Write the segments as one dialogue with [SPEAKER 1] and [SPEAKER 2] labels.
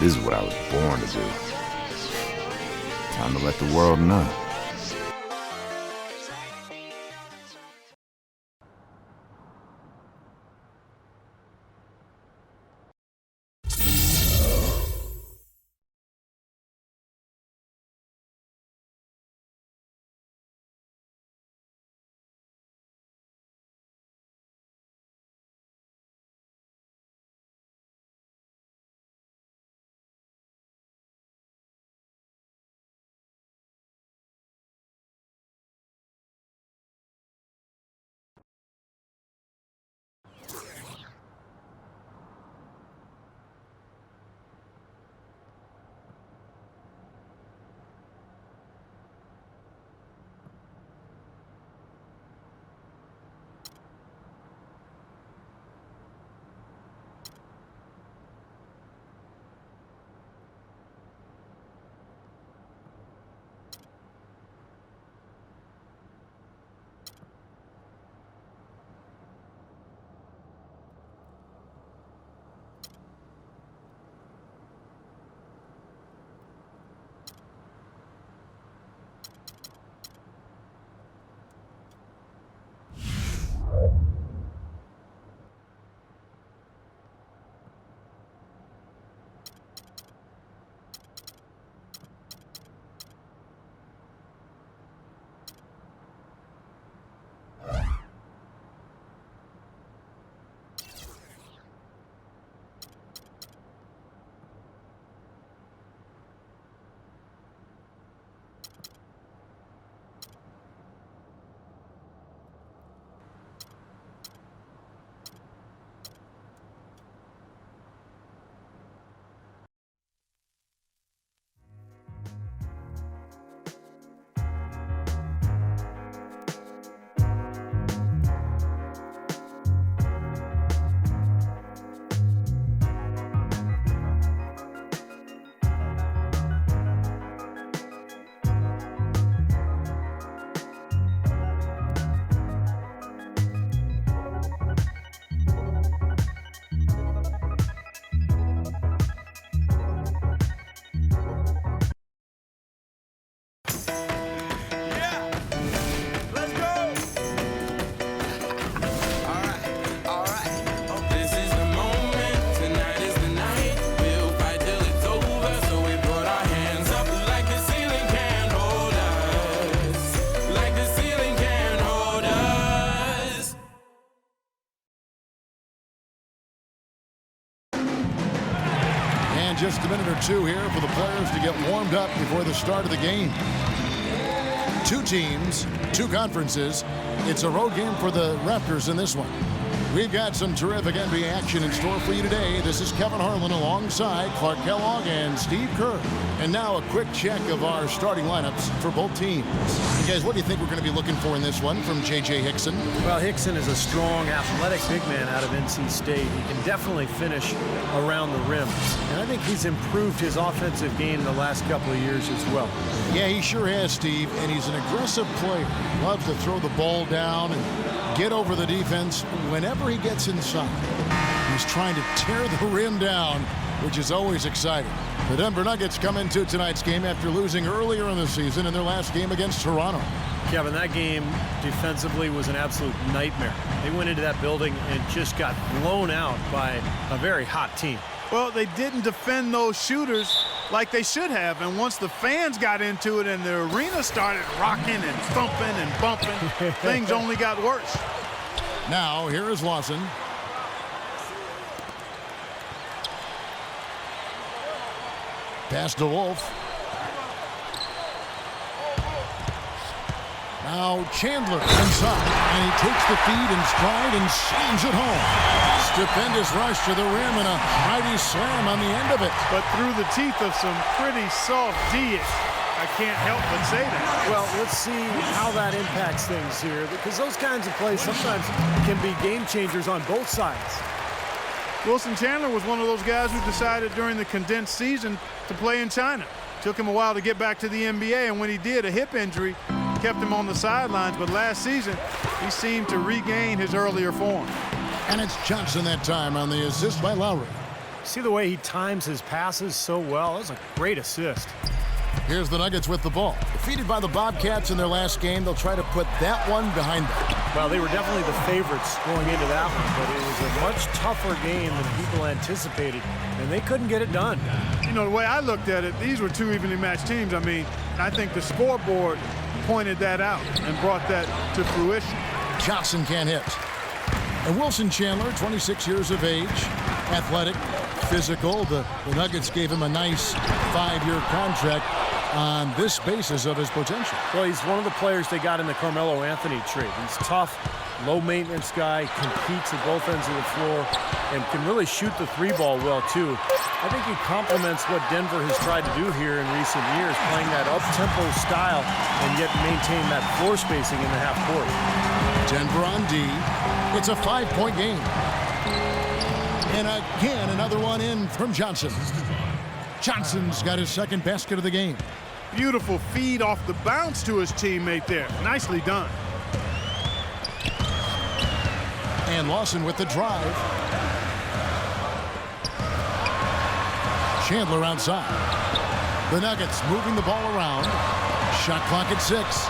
[SPEAKER 1] This is what I was born to do. Time to let the world know.
[SPEAKER 2] Just a minute or two here for the players to get warmed up before the start of the game. Two teams, two conferences. It's a road game for the Raptors in this one. We've got some terrific NBA action in store for you today. This is Kevin Harlan alongside Clark Kellogg and Steve Kerr. And now a quick check of our starting lineups for both teams. You guys, what do you think we're going to be looking for in this one from J.J. Hickson?
[SPEAKER 3] Well, Hickson is a strong, athletic big man out of NC State. He can definitely finish around the rim. And I think he's improved his offensive game in the last couple of years as well.
[SPEAKER 2] Yeah, he sure has, Steve. And he's an aggressive player. Loves to throw the ball down and get over the defense whenever he gets inside. He's trying to tear the rim down which is always exciting. The Denver Nuggets come into tonight's game after losing earlier in the season in their last game against Toronto.
[SPEAKER 3] Kevin, that game defensively was an absolute nightmare. They went into that building and just got blown out by a very hot team.
[SPEAKER 4] Well, they didn't defend those shooters like they should have, and once the fans got into it and the arena started rocking and thumping and bumping, things only got worse.
[SPEAKER 2] Now, here is Lawson. Pass to Wolf. Now Chandler inside, and he takes the feed in stride and slams it home. Stupendous rush to the rim and a mighty slam on the end of it.
[SPEAKER 4] But through the teeth of some pretty soft D, I can't help but say that.
[SPEAKER 3] Well, let's see how that impacts things here, because those kinds of plays sometimes can be game changers on both sides.
[SPEAKER 4] Wilson Chandler was one of those guys who decided during the condensed season to play in China. Took him a while to get back to the NBA, and when he did, a hip injury kept him on the sidelines. But last season, he seemed to regain his earlier form.
[SPEAKER 2] And it's Johnson that time on the assist by Lowry.
[SPEAKER 3] See the way he times his passes so well? That was a great assist.
[SPEAKER 2] Here's the Nuggets with the ball. Defeated by the Bobcats in their last game, they'll try to put that one behind them.
[SPEAKER 3] Well, they were definitely the favorites going into that one, but it was a much tougher game than people anticipated, and they couldn't get it done.
[SPEAKER 4] You know, the way I looked at it, these were two evenly matched teams. I mean, I think the scoreboard pointed that out and brought that to fruition.
[SPEAKER 2] Johnson can't hit. And Wilson Chandler, 26 years of age, athletic, physical. The Nuggets gave him a nice 5-year contract on this basis of his potential.
[SPEAKER 3] Well, he's one of the players they got in the Carmelo Anthony trade. He's tough, low-maintenance guy, competes at both ends of the floor, and can really shoot the three-ball well, too. I think he complements what Denver has tried to do here in recent years, playing that up-tempo style and yet maintain that floor spacing in the half court.
[SPEAKER 2] Denver on D. It's a 5-point game. And again, another one in from Johnson. Johnson's got his second basket of the game.
[SPEAKER 4] Beautiful feed off the bounce to his teammate there. Nicely done.
[SPEAKER 2] And Lawson with the drive. Chandler outside. The Nuggets moving the ball around. Shot clock at 6.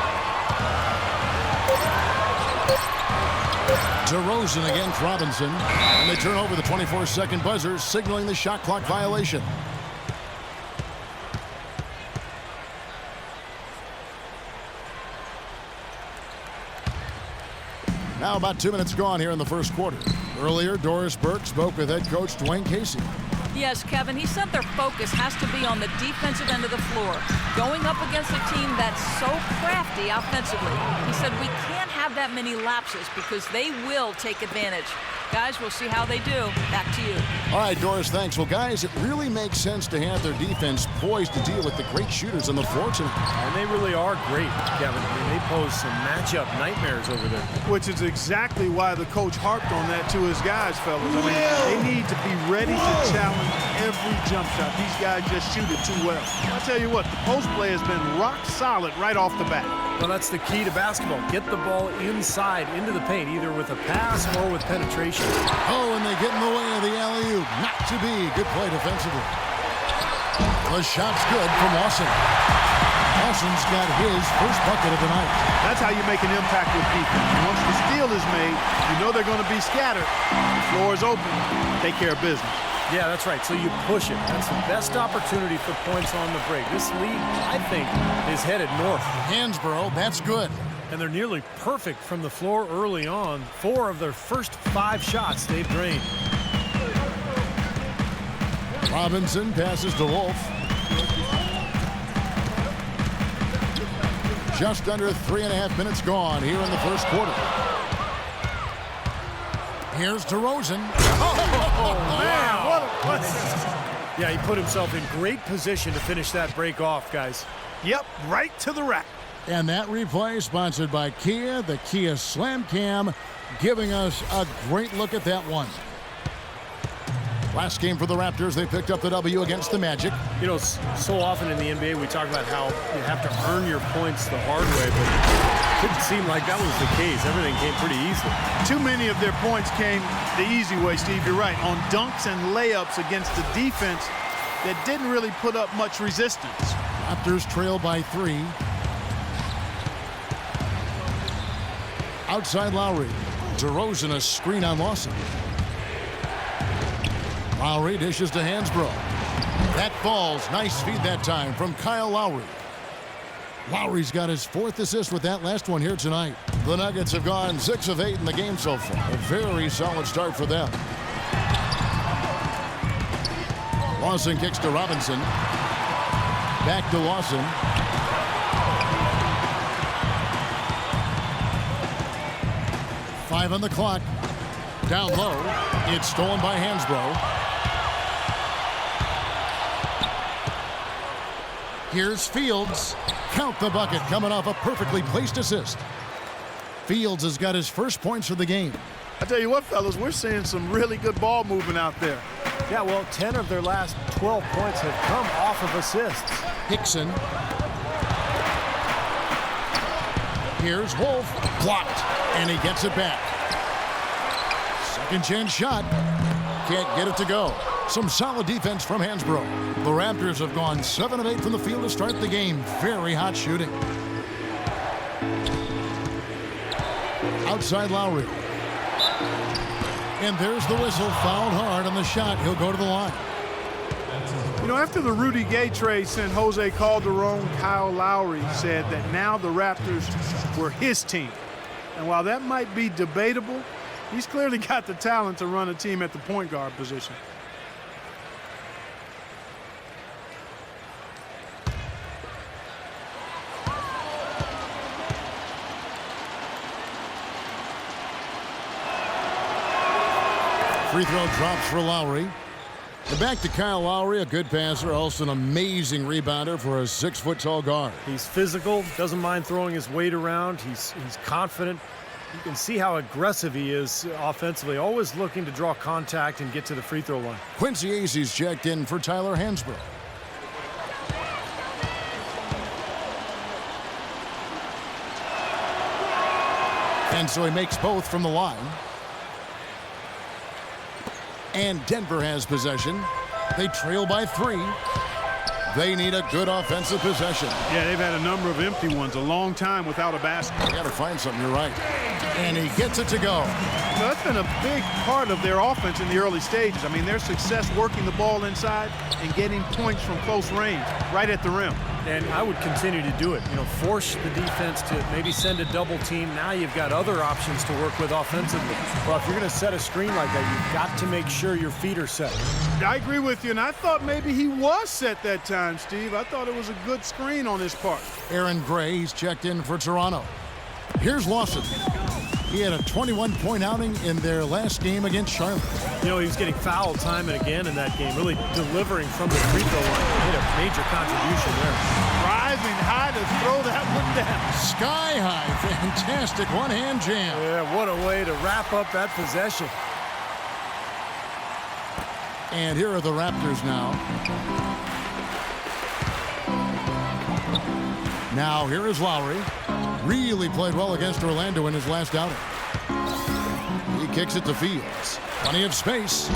[SPEAKER 2] DeRozan against Robinson. And they turn over the 24-second buzzer, signaling the shot clock violation. Now about 2 minutes gone here in the first quarter. Earlier, Doris Burke spoke with head coach Dwayne Casey.
[SPEAKER 5] Yes, Kevin, he said their focus has to be on the defensive end of the floor, going up against a team that's so crafty offensively. He said we can't have that many lapses because they will take advantage. Guys, we'll see how they do. Back to you.
[SPEAKER 2] All right, Doris, thanks. Well, guys, it really makes sense to have their defense poised to deal with the great shooters on the floor tonight.
[SPEAKER 3] And they really are great, Kevin. I mean, they pose some matchup nightmares over there.
[SPEAKER 4] Which is exactly why the coach harped on that to his guys, fellas. I mean, they need to be ready to challenge every jump shot. These guys just shoot it too well. I'll tell you what, the post play has been rock solid right off the bat.
[SPEAKER 3] Well, that's the key to basketball. Get the ball inside, into the paint, either with a pass or with penetration.
[SPEAKER 2] Oh, and they get in the way of the alley-oop. Not to be. Good play defensively. The shot's good from Lawson. Lawson's got his first bucket of the night.
[SPEAKER 4] That's how you make an impact with defense. Once the steal is made, you know they're going to be scattered. The floor is open. Take care of business.
[SPEAKER 3] Yeah, that's right. So you push it. That's the best opportunity for points on the break. This league, I think, is headed north.
[SPEAKER 2] Hansborough, that's good.
[SPEAKER 3] And they're nearly perfect from the floor early on. 4 of their first 5 shots they've drained.
[SPEAKER 2] Robinson passes to Wolf. Just under 3.5 minutes gone here in the first quarter. Here's DeRozan.
[SPEAKER 4] Oh, man, what a play.
[SPEAKER 3] Yeah, he put himself in great position to finish that break off, guys.
[SPEAKER 4] Yep, right to the rack.
[SPEAKER 2] And that replay sponsored by Kia, the Kia Slam Cam, giving us a great look at that one. Last game for the Raptors, they picked up the W against the Magic.
[SPEAKER 3] You know, so often in the NBA we talk about how you have to earn your points the hard way, but it didn't seem like that was the case. Everything came pretty easily.
[SPEAKER 4] Too many of their points came the easy way, Steve. You're right. On dunks and layups against the defense that didn't really put up much resistance.
[SPEAKER 2] Raptors trail by 3. Outside Lowry. DeRozan a screen on Lawson. Lowry dishes to Hansbrough. That falls. Nice feed that time from Kyle Lowry. Lowry's got his 4th assist with that last one here tonight. The Nuggets have gone 6 of 8 in the game so far. A very solid start for them. Lawson kicks to Robinson. Back to Lawson. Five on the clock. Down low. It's stolen by Hansbrough. Here's Fields. Count the bucket coming off a perfectly placed assist. Fields has got his first points of the game.
[SPEAKER 4] I tell you what, fellas, we're seeing some really good ball movement out there.
[SPEAKER 3] Yeah, well, 10 of their last 12 points have come off of assists.
[SPEAKER 2] Hickson. Here's Wolf. Blocked. And he gets it back. Second chance shot. Can't get it to go. Some solid defense from Hansbrough. The Raptors have gone 7 of 8 from the field to start the game. Very hot shooting. Outside Lowry. And there's the whistle. Fouled hard on the shot. He'll go to the line.
[SPEAKER 4] You know, after the Rudy Gay trade sent Jose Calderon, Kyle Lowry said that now the Raptors were his team. And while that might be debatable, he's clearly got the talent to run a team at the point guard position.
[SPEAKER 2] Free throw drops for Lowry. And back to Kyle Lowry, a good passer, also an amazing rebounder for a 6-foot-tall guard.
[SPEAKER 3] He's physical, doesn't mind throwing his weight around. He's confident. You can see how aggressive he is offensively, always looking to draw contact and get to the free throw line.
[SPEAKER 2] Quincy Azee's checked in for Tyler Hansbrough. And so he makes both from the line. And Denver has possession. They trail by 3. They need a good offensive possession.
[SPEAKER 4] Yeah, they've had a number of empty ones, a long time without a basket.
[SPEAKER 2] They got to find something, you're right. And he gets it to go.
[SPEAKER 4] So that's been a big part of their offense in the early stages. I mean, their success working the ball inside and getting points from close range, right at the rim.
[SPEAKER 3] And I would continue to do it. You know, force the defense to maybe send a double team. Now you've got other options to work with offensively. Well, if you're going to set a screen like that, you've got to make sure your feet are set.
[SPEAKER 4] I agree with you, and I thought maybe he was set that time, Steve. I thought it was a good screen on his part.
[SPEAKER 2] Aaron Gray, he's checked in for Toronto. Here's Lawson. He had a 21-point outing in their last game against Charlotte.
[SPEAKER 3] You know, he was getting fouled time and again in that game, really delivering from the free throw line. Made a major contribution there.
[SPEAKER 4] Rising high to throw that one down.
[SPEAKER 2] Sky high, fantastic one-hand jam.
[SPEAKER 3] Yeah, what a way to wrap up that possession.
[SPEAKER 2] And here are the Raptors now. Now here is Lowry. Really played well against Orlando in his last outing. He kicks it to Fields. Plenty of space.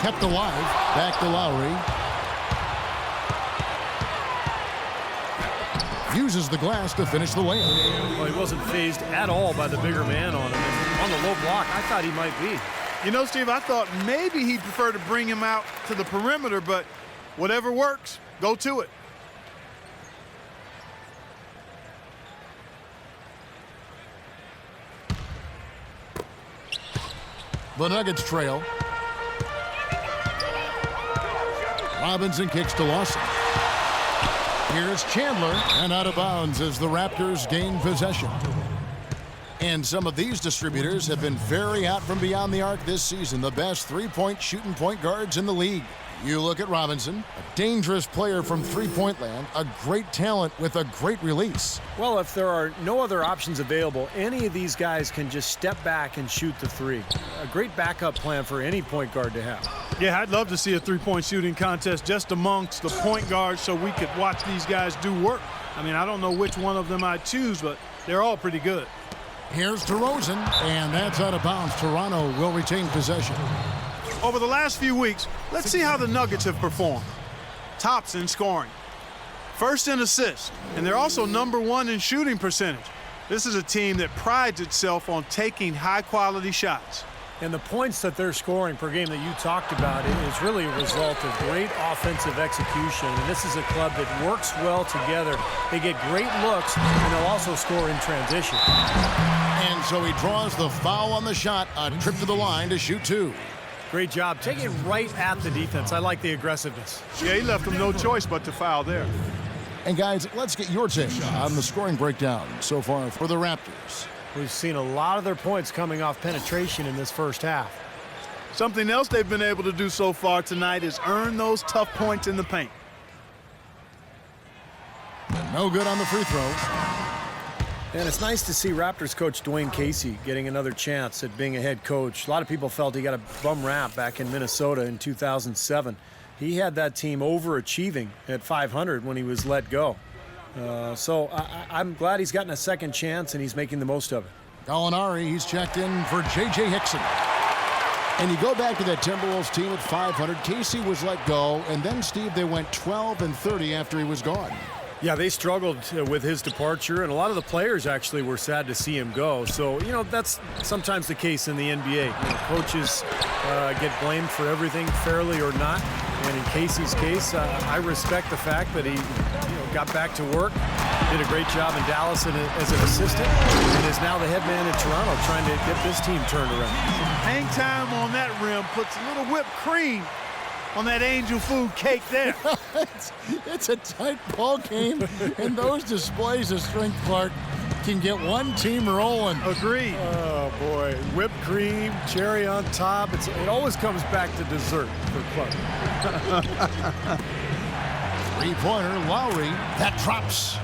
[SPEAKER 2] Kept alive. Back to Lowry. Uses the glass to finish the layup.
[SPEAKER 3] Well, he wasn't fazed at all by the bigger man on him. And on the low block, I thought he might be.
[SPEAKER 4] You know, Steve, I thought maybe he'd prefer to bring him out to the perimeter, but whatever works, go to it.
[SPEAKER 2] The Nuggets trail. Robinson kicks to Lawson. Here's Chandler, and out of bounds as the Raptors gain possession. And some of these distributors have been very hot from beyond the arc this season. The best three-point shooting point guards in the league. You look at Robinson, a dangerous player from three-point land, a great talent with a great release.
[SPEAKER 3] Well, if there are no other options available, any of these guys can just step back and shoot the three. A great backup plan for any point guard to have.
[SPEAKER 4] Yeah, I'd love to see a three-point shooting contest just amongst the point guards so we could watch these guys do work. I mean, I don't know which one of them I'd choose, but they're all pretty good.
[SPEAKER 2] Here's DeRozan, and that's out of bounds. Toronto will retain possession.
[SPEAKER 4] Over the last few weeks, let's see how the Nuggets have performed. Tops in scoring, first in assists, and they're also #1 in shooting percentage. This is a team that prides itself on taking high-quality shots.
[SPEAKER 3] And the points that they're scoring per game that you talked about is really a result of great offensive execution. And this is a club that works well together. They get great looks, and they'll also score in transition.
[SPEAKER 2] And so he draws the foul on the shot, a trip to the line to shoot 2.
[SPEAKER 3] Great job. Take it right at the defense. I like the aggressiveness.
[SPEAKER 4] Yeah, he left them no choice but to foul there.
[SPEAKER 2] And guys, let's get your take on the scoring breakdown so far for the Raptors.
[SPEAKER 3] We've seen a lot of their points coming off penetration in this first half.
[SPEAKER 4] Something else they've been able to do so far tonight is earn those tough points in the paint.
[SPEAKER 2] No good on the free throw.
[SPEAKER 3] And it's nice to see Raptors coach Dwayne Casey getting another chance at being a head coach. A lot of people felt he got a bum rap back in Minnesota in 2007. He had that team overachieving at 500 when he was let go. So I'm glad he's gotten a second chance and he's making the most of it.
[SPEAKER 2] Gallinari, he's checked in for J.J. Hickson. And you go back to that Timberwolves team at 500. Casey was let go, and then, Steve, they went 12-30 after he was gone.
[SPEAKER 3] Yeah, they struggled with his departure, and a lot of the players actually were sad to see him go. So, that's sometimes the case in the NBA. Coaches get blamed for everything, fairly or not. And in Casey's case, I respect the fact that he got back to work, did a great job in Dallas as an assistant, and is now the head man in Toronto trying to get this team turned around.
[SPEAKER 4] Hang time on that rim puts a little whipped cream on that angel food cake there.
[SPEAKER 2] It's a tight ball game, and those displays of strength, Clark, can get one team rolling.
[SPEAKER 4] Agreed.
[SPEAKER 3] Oh, boy. Whipped cream, cherry on top. It always comes back to dessert for Clark.
[SPEAKER 2] Three-pointer, Lowry. That drops.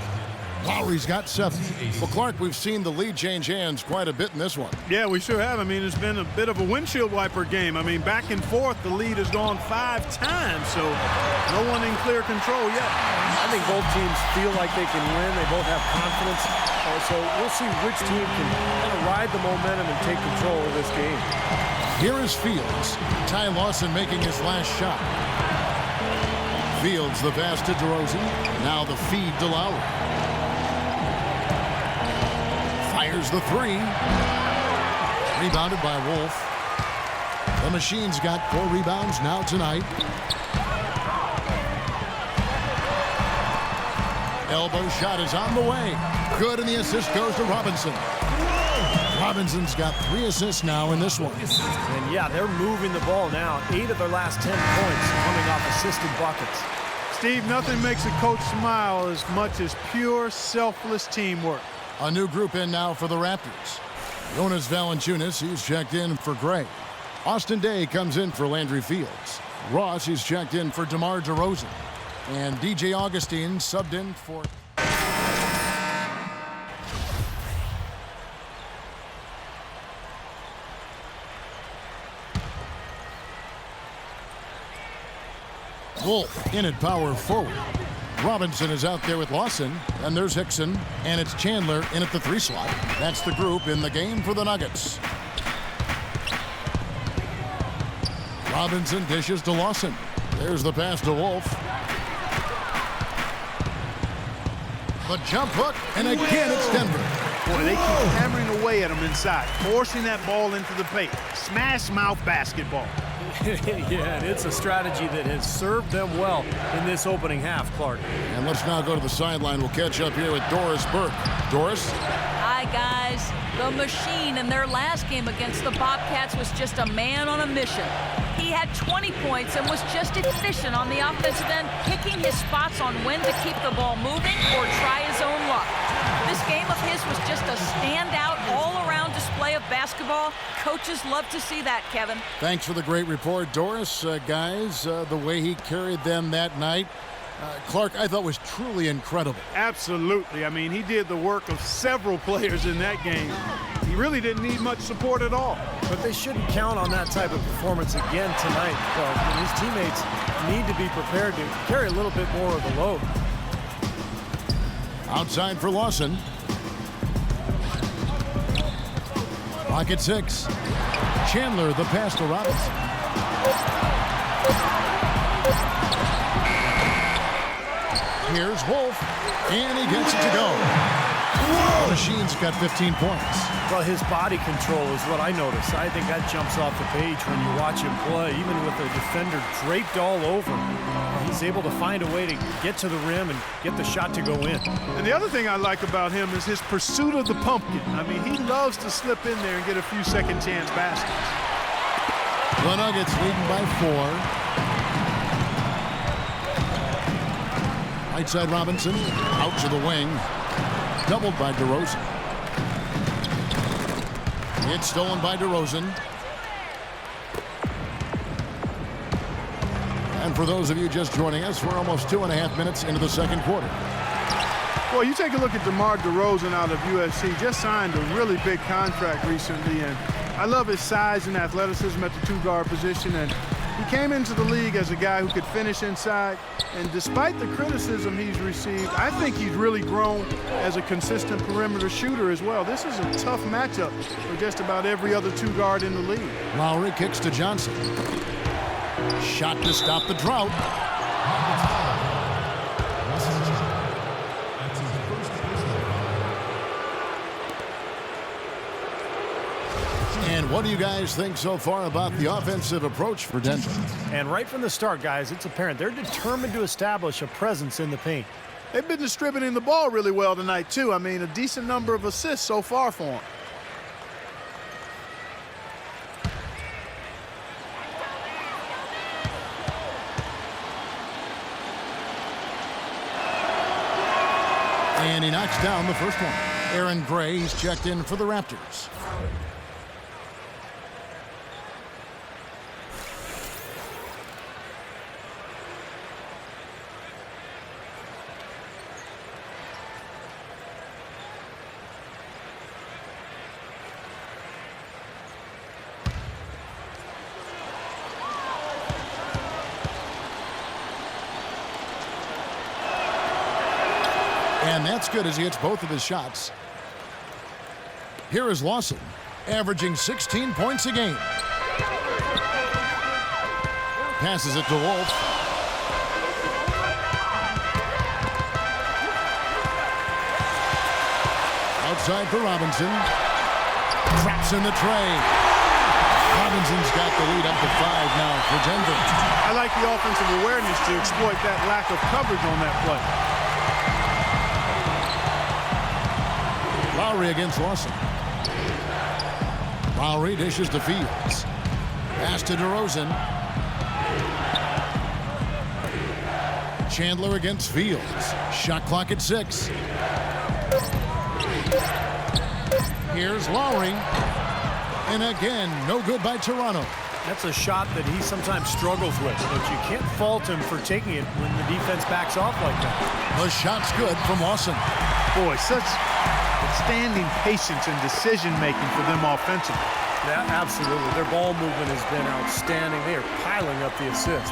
[SPEAKER 2] Lowry's got 7. Well, Clark, we've seen the lead change hands quite a bit in this one.
[SPEAKER 4] Yeah, we sure have. I mean, it's been a bit of a windshield wiper game. I mean, back and forth, the lead has gone 5 times, so no one in clear control yet.
[SPEAKER 3] I think both teams feel like they can win. They both have confidence. So we'll see which team can kind of ride the momentum and take control of this game.
[SPEAKER 2] Here is Fields. Ty Lawson making his last shot. Fields the pass to DeRozan. Now the feed to Lowry. Fires the 3. Rebounded by Wolf. The Machine's got 4 rebounds now tonight. Elbow shot is on the way. Good, and the assist goes to Robinson. Robinson's got 3 assists now in this one.
[SPEAKER 3] And yeah, they're moving the ball now. 8 of their last 10 points coming off assisted buckets.
[SPEAKER 4] Steve, nothing makes a coach smile as much as pure, selfless teamwork.
[SPEAKER 2] A new group in now for the Raptors. Jonas Valanciunas, he's checked in for Gray. Austin Day comes in for Landry Fields. Ross, he's checked in for DeMar DeRozan. And DJ Augustine subbed in for... Wolf in at power forward. Robinson is out there with Lawson, and there's Hickson, and it's Chandler in at the 3 slot. That's the group in the game for the Nuggets. Robinson dishes to Lawson. There's the pass to Wolf. The jump hook, and again it's Denver.
[SPEAKER 4] Boy, they keep hammering away at them inside, forcing that ball into the paint. Smash mouth basketball.
[SPEAKER 3] Yeah, and it's a strategy that has served them well in this opening half, Clark.
[SPEAKER 2] And let's now go to the sideline. We'll catch up here with Doris Burke. Doris?
[SPEAKER 5] Hi, guys. The Machine in their last game against the Bobcats was just a man on a mission. He had 20 points and was just efficient on the offensive end, picking his spots on when to keep the ball moving or try his own luck. This game of his was just a standout, all-around display of basketball. Coaches love to see that, Kevin.
[SPEAKER 2] Thanks for the great report, Doris. Guys, the way he carried them that night, Clark, I thought was truly incredible.
[SPEAKER 4] Absolutely. I mean, he did the work of several players in that game. He He really didn't need much support at all.
[SPEAKER 3] But they shouldn't count on that type of performance again tonight. His teammates need to be prepared to carry a little bit more of the load.
[SPEAKER 2] Outside for Lawson. Clock at 6. Chandler, the pass to Robinson. Here's Wolf, and he gets it to go. The Machine's got 15 points.
[SPEAKER 3] Well, his body control is what I notice. I think that jumps off the page when you watch him play. Even with the defender draped all over him, he's able to find a way to get to the rim and get the shot to go in.
[SPEAKER 4] And the other thing I like about him is his pursuit of the pumpkin. I mean, he loves to slip in there and get a few second chance baskets.
[SPEAKER 2] The Nuggets leading by 4. Right side Robinson, out to the wing. Doubled by DeRozan. It's stolen by DeRozan. And for those of you just joining us, we're almost 2.5 minutes into the second quarter.
[SPEAKER 4] Well, you take a look at DeMar DeRozan out of USC. Just signed a really big contract recently, and I love his size and athleticism at the two-guard position. And he came into the league as a guy who could finish inside, and despite the criticism he's received, I think he's really grown as a consistent perimeter shooter as well. This is a tough matchup for just about every other two-guard in the league.
[SPEAKER 2] Lowry kicks to Johnson. Shot to stop the drought. And what do you guys think so far about the offensive approach for Denver?
[SPEAKER 3] And right from the start, guys, it's apparent they're determined to establish a presence in the paint.
[SPEAKER 4] They've been distributing the ball really well tonight, too. I mean, a decent number of assists so far for them.
[SPEAKER 2] And he knocks down the first one. Aaron Gray, he's checked in for the Raptors. And that's good as he hits both of his shots. Here is Lawson, averaging 16 points a game. Passes it to Wolf. Outside for Robinson. Traps in the tray. Robinson's got the lead up to 5 now for Denver.
[SPEAKER 4] I like the offensive awareness to exploit that lack of coverage on that play.
[SPEAKER 2] Lowry against Lawson. Lowry dishes to Fields. Pass to DeRozan. Chandler against Fields. Shot clock at 6. Here's Lowry. And again, no good by Toronto.
[SPEAKER 3] That's a shot that he sometimes struggles with, but you can't fault him for taking it when the defense backs off like that.
[SPEAKER 2] The shot's good from Lawson.
[SPEAKER 4] Boy, such outstanding patience and decision-making for them offensively.
[SPEAKER 3] Yeah, absolutely. Their ball movement has been outstanding. They are piling up the assists.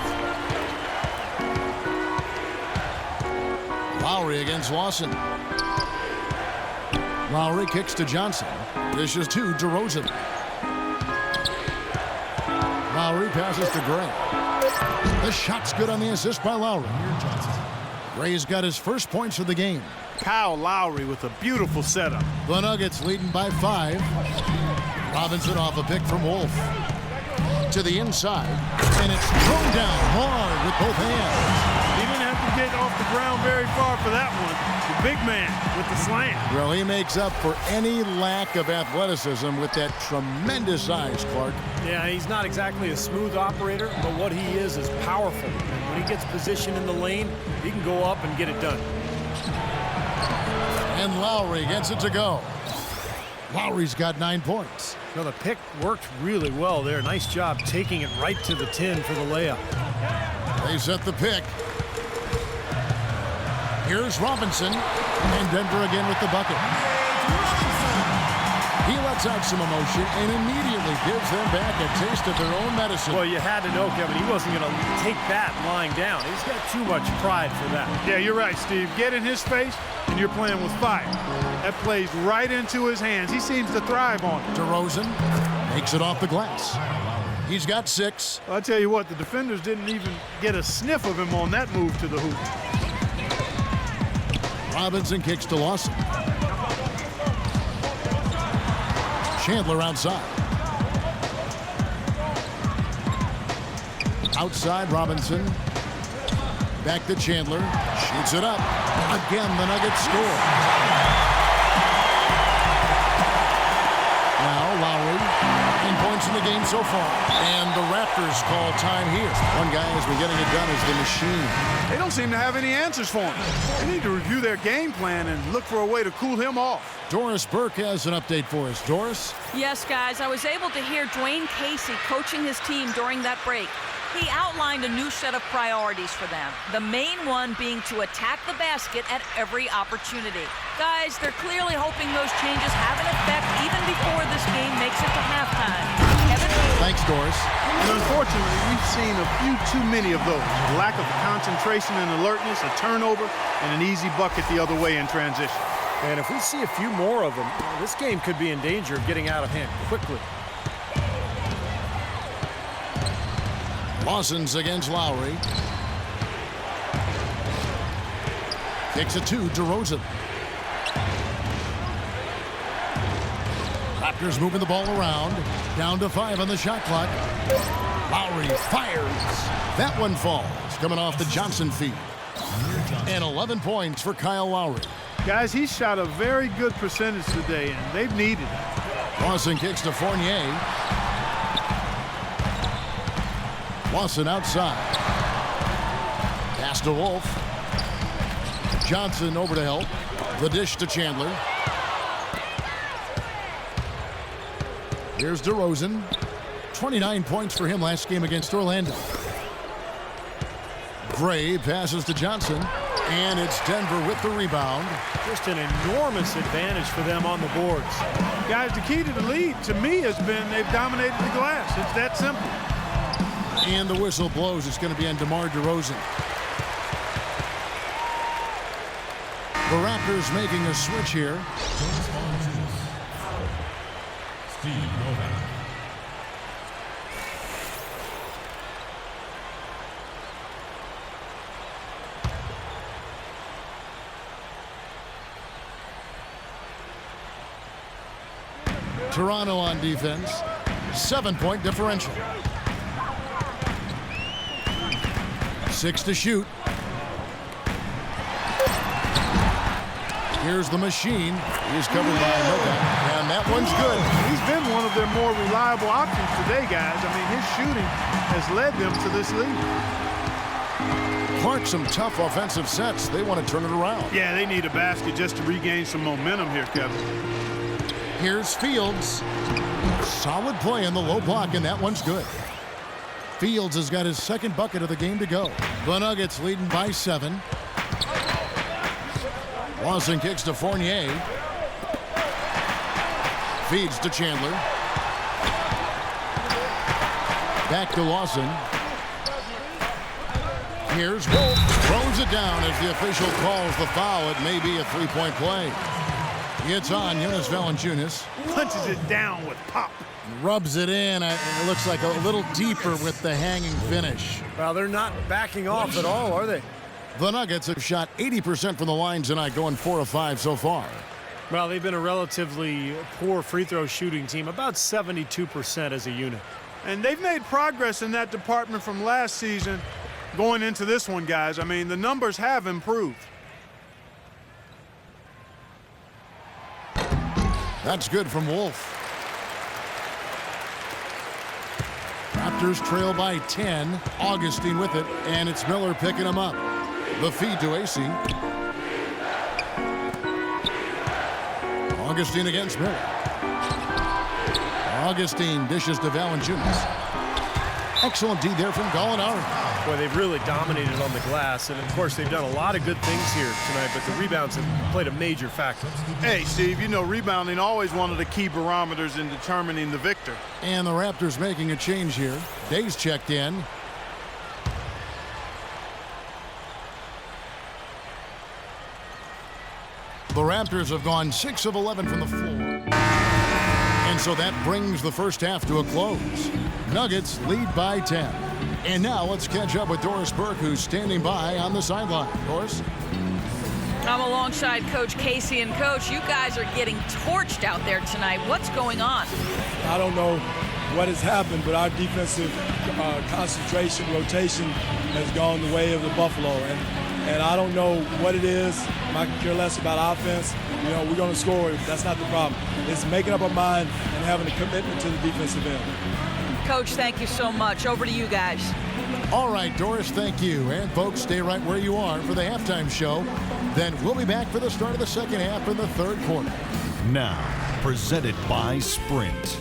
[SPEAKER 2] Lowry against Lawson. Lowry kicks to Johnson. Dishes to DeRozan. Lowry passes to Gray. The shot's good on the assist by Lowry. Gray's got his first points of the game.
[SPEAKER 4] Kyle Lowry with a beautiful setup.
[SPEAKER 2] The Nuggets leading by 5. Robinson off a pick from Wolf. To the inside. And it's thrown down hard with both hands.
[SPEAKER 4] He didn't have to get off the ground very far for that one. The big man with the slam.
[SPEAKER 2] Well, he makes up for any lack of athleticism with that tremendous size, Clark.
[SPEAKER 3] Yeah, he's not exactly a smooth operator, but what he is powerful. And when he gets positioned in the lane, he can go up and get it done.
[SPEAKER 2] And Lowry gets it to go. Lowry's got 9 points.
[SPEAKER 3] Now, the pick worked really well there. Nice job taking it right to the 10 for the layup.
[SPEAKER 2] They set the pick. Here's Robinson. And Denver again with the bucket. He lets out some emotion and immediately gives them back a taste of their own medicine.
[SPEAKER 3] Well, you had to know, Kevin, he wasn't going to take that lying down. He's got too much pride for that.
[SPEAKER 4] Yeah, you're right, Steve. Get in his face, and you're playing with fire. That plays right into his hands. He seems to thrive on it.
[SPEAKER 2] DeRozan makes it off the glass. He's got 6.
[SPEAKER 4] I'll tell you what, the defenders didn't even get a sniff of him on that move to the hoop.
[SPEAKER 2] Robinson kicks to Lawson. Chandler outside. Outside Robinson. Back to Chandler. Shoots it up. Again, the Nuggets score. Now Lowry. 10 points in the game so far. And the Raptors call time here. One guy has been getting it done as the machine.
[SPEAKER 4] They don't seem to have any answers for him. They need to review their game plan and look for a way to cool him off.
[SPEAKER 2] Doris Burke has an update for us. Doris?
[SPEAKER 5] Yes, guys, I was able to hear Dwayne Casey coaching his team during that break. He outlined a new set of priorities for them, the main one being to attack the basket at every opportunity. Guys, they're clearly hoping those changes have an effect even before this game makes it to halftime. Kevin?
[SPEAKER 2] Thanks, Doris.
[SPEAKER 4] And unfortunately, we've seen a few too many of those. Lack of concentration and alertness, a turnover, and an easy bucket the other way in transition.
[SPEAKER 3] And if we see a few more of them, this game could be in danger of getting out of hand quickly.
[SPEAKER 2] Lawson's against Lowry. Kicks it to DeRozan. Raptors moving the ball around. Down to 5 on the shot clock. Lowry fires. That one falls. Coming off the Johnson feed. And 11 points for Kyle Lowry.
[SPEAKER 4] Guys, he shot a very good percentage today, and they've needed it.
[SPEAKER 2] Lawson kicks to Fournier. Lawson outside. Pass to Wolf. Johnson over to help. The dish to Chandler. Here's DeRozan. 29 points for him last game against Orlando. Gray passes to Johnson. And it's Denver with the rebound.
[SPEAKER 3] Just an enormous advantage for them on the boards.
[SPEAKER 4] Guys, the key to the lead, to me, has been they've dominated the glass. It's that simple.
[SPEAKER 2] And the whistle blows. It's going to be on DeMar DeRozan. The Raptors making a switch here. Toronto on defense. 7-point differential. 6 to shoot. Here's the machine. He's covered by Noga. And that one's good.
[SPEAKER 4] He's been one of their more reliable options today, guys. I mean, his shooting has led them to this lead.
[SPEAKER 2] Clark, some tough offensive sets. They want to turn it around.
[SPEAKER 4] Yeah, they need a basket just to regain some momentum here, Kevin.
[SPEAKER 2] Here's Fields. Solid play in the low block, and that one's good. Fields has got his second bucket of the game to go. The Nuggets leading by 7. Lawson kicks to Fournier. Feeds to Chandler. Back to Lawson. Here's Wolf. Throws it down as the official calls the foul. It may be a 3-point play. It's on Jonas Valanciunas.
[SPEAKER 4] Punches it down with pop.
[SPEAKER 2] Rubs it in. It looks like a little deeper with the hanging finish.
[SPEAKER 3] Well, they're not backing off at all, are they?
[SPEAKER 2] The Nuggets have shot 80% from the line tonight, going 4 of 5 so far.
[SPEAKER 3] Well, they've been a relatively poor free throw shooting team, about 72% as a unit.
[SPEAKER 4] And they've made progress in that department from last season going into this one, guys. I mean, the numbers have improved.
[SPEAKER 2] That's good from Wolf. Raptors trail by 10. Augustine with it, and it's Miller picking him up. The feed to AC. Augustine against Miller. Augustine dishes to Valanciunas. Excellent D there from Gallinari.
[SPEAKER 3] Boy, they've really dominated on the glass, and of course they've done a lot of good things here tonight, but the rebounds have played a major factor.
[SPEAKER 4] Hey, Steve, you know rebounding always one of the key barometers in determining the victor.
[SPEAKER 2] And the Raptors making a change here. Days checked in. The Raptors have gone 6 of 11 from the floor. And so that brings the first half to a close. Nuggets lead by 10. And now let's catch up with Doris Burke, who's standing by on the sideline. Doris?
[SPEAKER 5] I'm alongside Coach Casey. And, Coach, you guys are getting torched out there tonight. What's going on?
[SPEAKER 6] I don't know what has happened, but our defensive concentration, rotation has gone the way of the Buffalo. And I don't know what it is. I can care less about offense. You know, we're going to score. That's not the problem. It's making up our mind and having a commitment to the defensive end.
[SPEAKER 5] Coach, thank you so much. Over to you guys.
[SPEAKER 2] All right, Doris, thank you. And, folks, stay right where you are for the halftime show. Then we'll be back for the start of the second half in the third quarter.
[SPEAKER 7] Now, presented by Sprint.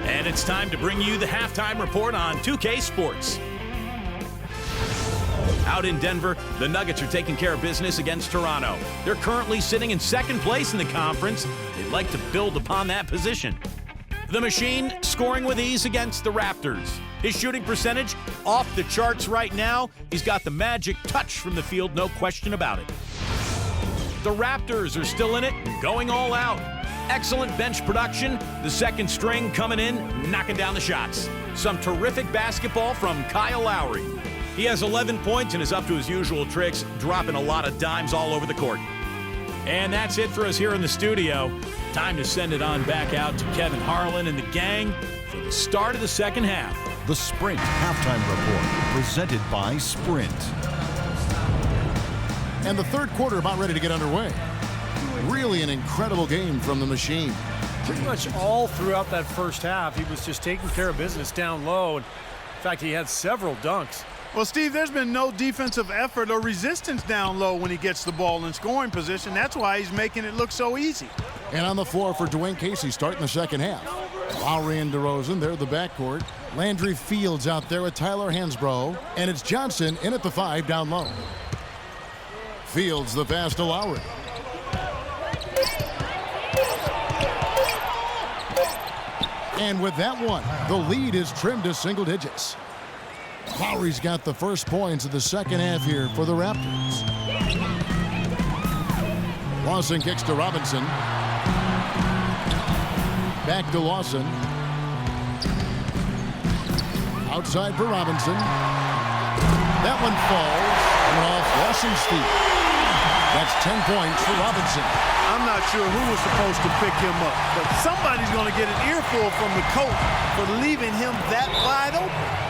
[SPEAKER 8] And it's time to bring you the halftime report on 2K Sports. Out in Denver, the Nuggets are taking care of business against Toronto. They're currently sitting in second place in the conference. They'd like to build upon that position. The Machine scoring with ease against the Raptors. His shooting percentage off the charts right now. He's got the magic touch from the field, no question about it. The Raptors are still in it and going all out. Excellent bench production. The second string coming in, knocking down the shots. Some terrific basketball from Kyle Lowry. He has 11 points and is up to his usual tricks, dropping a lot of dimes all over the court. And that's it for us here in the studio. Time to send it on back out to Kevin Harlan and the gang for the start of the second half.
[SPEAKER 7] The Sprint Halftime Report, presented by Sprint.
[SPEAKER 2] And the third quarter about ready to get underway. Really an incredible game from the Machine.
[SPEAKER 3] Pretty much all throughout that first half, he was just taking care of business down low. In fact, he had several dunks.
[SPEAKER 4] Well, Steve, there's been no defensive effort or resistance down low when he gets the ball in scoring position. That's why he's making it look so easy.
[SPEAKER 2] And on the floor for Dwayne Casey starting the second half. Lowry and DeRozan, they're the backcourt. Landry Fields out there with Tyler Hansbrough. And it's Johnson in at the 5 down low. Fields the pass to Lowry. And with that one, the lead is trimmed to single digits. Lowry's got the first points of the second half here for the Raptors. Lawson kicks to Robinson. Back to Lawson. Outside for Robinson. That one falls and off Lawson's feet. That's 10 points for Robinson.
[SPEAKER 4] I'm not sure who was supposed to pick him up, but somebody's going to get an earful from the coach for leaving him that wide open.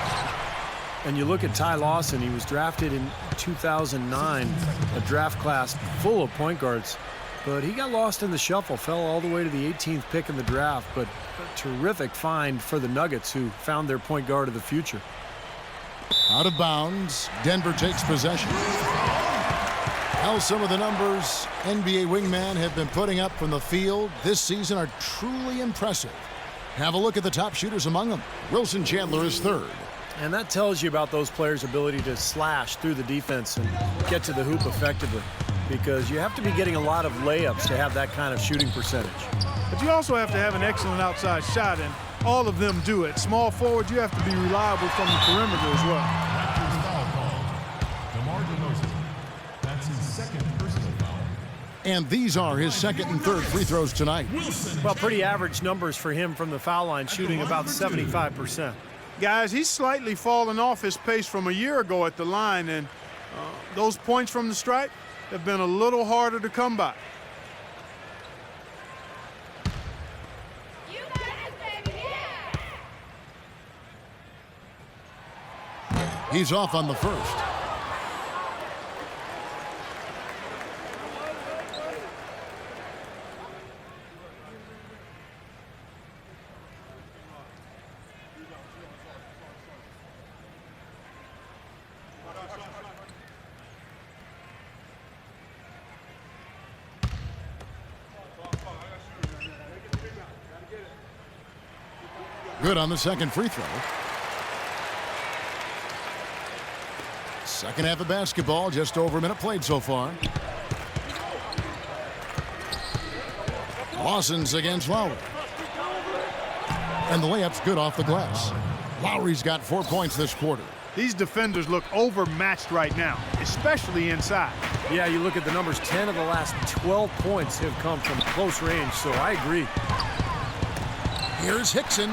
[SPEAKER 3] And you look at Ty Lawson, he was drafted in 2009, a draft class full of point guards. But he got lost in the shuffle, fell all the way to the 18th pick in the draft. But a terrific find for the Nuggets, who found their point guard of the future.
[SPEAKER 2] Out of bounds, Denver takes possession. Now some of the numbers NBA wingmen have been putting up from the field this season are truly impressive. Have a look at the top shooters among them. Wilson Chandler is third.
[SPEAKER 3] And that tells you about those players' ability to slash through the defense and get to the hoop effectively, because you have to be getting a lot of layups to have that kind of shooting percentage.
[SPEAKER 4] But you also have to have an excellent outside shot, and all of them do it. Small forward, you have to be reliable from the perimeter as well.
[SPEAKER 9] That's his second personal foul.
[SPEAKER 2] And these are his second and third free throws tonight.
[SPEAKER 3] Well, pretty average numbers for him from the foul line, shooting about 75%.
[SPEAKER 4] Guys, he's slightly fallen off his pace from a year ago at the line, and those points from the stripe have been a little harder to come by.
[SPEAKER 2] He's off on the first. Good on the second free throw. Second half of basketball, just over a minute played so far. Lawson's against Lowry. And the layup's good off the glass. Lowry's got 4 points this quarter.
[SPEAKER 4] These defenders look overmatched right now, especially inside.
[SPEAKER 3] Yeah, you look at the numbers, 10 of the last 12 points have come from close range, so I agree.
[SPEAKER 2] Here's Hickson,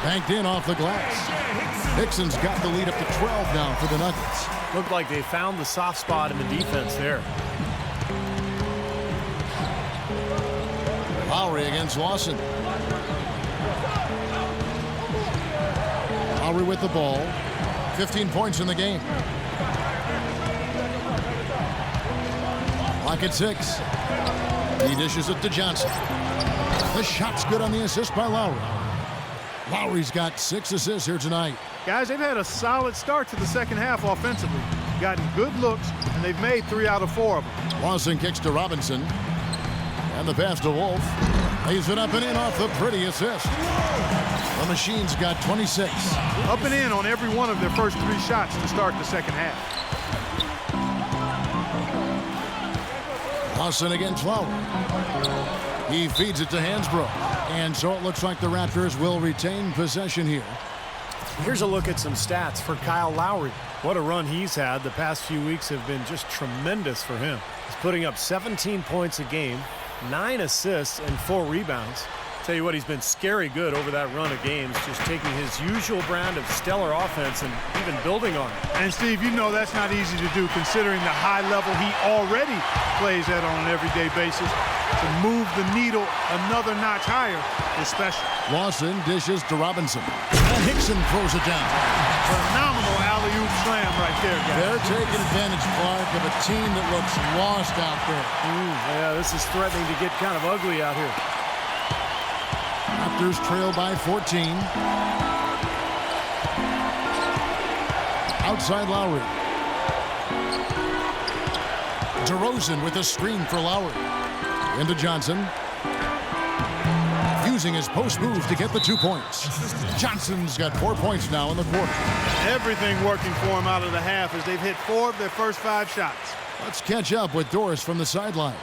[SPEAKER 2] banked in off the glass. Hickson's got the lead up to 12 now for the Nuggets.
[SPEAKER 3] Looked like they found the soft spot in the defense there.
[SPEAKER 2] Lowry against Lawson. Lowry with the ball. 15 points in the game. Clock at 6. He dishes it to Johnson. The shot's good on the assist by Lowry. Lowry's got 6 assists here tonight.
[SPEAKER 4] Guys, they've had a solid start to the second half offensively. Gotten good looks, and they've made 3 out of 4 of them.
[SPEAKER 2] Lawson kicks to Robinson. And the pass to Wolf. Lays it up and in off the pretty assist. The Machine's got 26.
[SPEAKER 4] Up and in on every one of their first 3 shots to start the second half.
[SPEAKER 2] Lawson against Lowry. He feeds it to Hansbrough. And so it looks like the Raptors will retain possession here.
[SPEAKER 3] Here's a look at some stats for Kyle Lowry. What a run he's had. The past few weeks have been just tremendous for him. He's putting up 17 points a game, 9 assists, and 4 rebounds. Tell you what, he's been scary good over that run of games, just taking his usual brand of stellar offense and even building on it.
[SPEAKER 4] And Steve, you know that's not easy to do considering the high level he already plays at on an everyday basis. To move the needle another notch higher is special.
[SPEAKER 2] Lawson dishes to Robinson. And Hickson throws it down.
[SPEAKER 4] Phenomenal alley-oop slam right there, guys.
[SPEAKER 2] They're taking advantage, Clark, of a team that looks lost out there.
[SPEAKER 3] Yeah, this is threatening to get kind of ugly out here.
[SPEAKER 2] Raptors trail by 14. Outside Lowry. DeRozan with a screen for Lowry. Into Johnson. Using his post move to get the 2 points. Johnson's got 4 points now in the quarter.
[SPEAKER 4] Everything working for him out of the half as they've hit 4 of their first 5 shots.
[SPEAKER 2] Let's catch up with Doris from the sideline.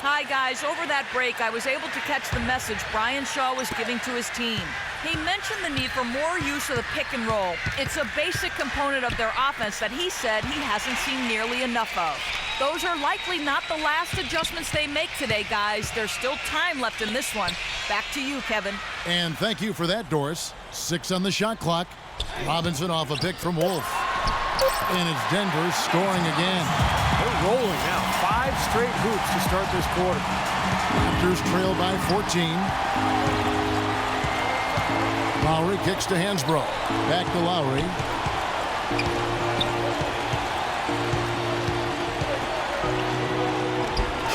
[SPEAKER 5] Hi, guys. Over that break, I was able to catch the message Brian Shaw was giving to his team. He mentioned the need for more use of the pick and roll. It's a basic component of their offense that he said he hasn't seen nearly enough of. Those are likely not the last adjustments they make today, guys. There's still time left in this one. Back to you, Kevin.
[SPEAKER 2] And thank you for that, Doris. 6 on the shot clock. Robinson off a pick from Wolf. And it's Denver scoring again.
[SPEAKER 3] They're rolling now. 5 straight hoops to start this quarter.
[SPEAKER 2] Raptors trail by 14. Lowry kicks to Hansbrough. Back to Lowry.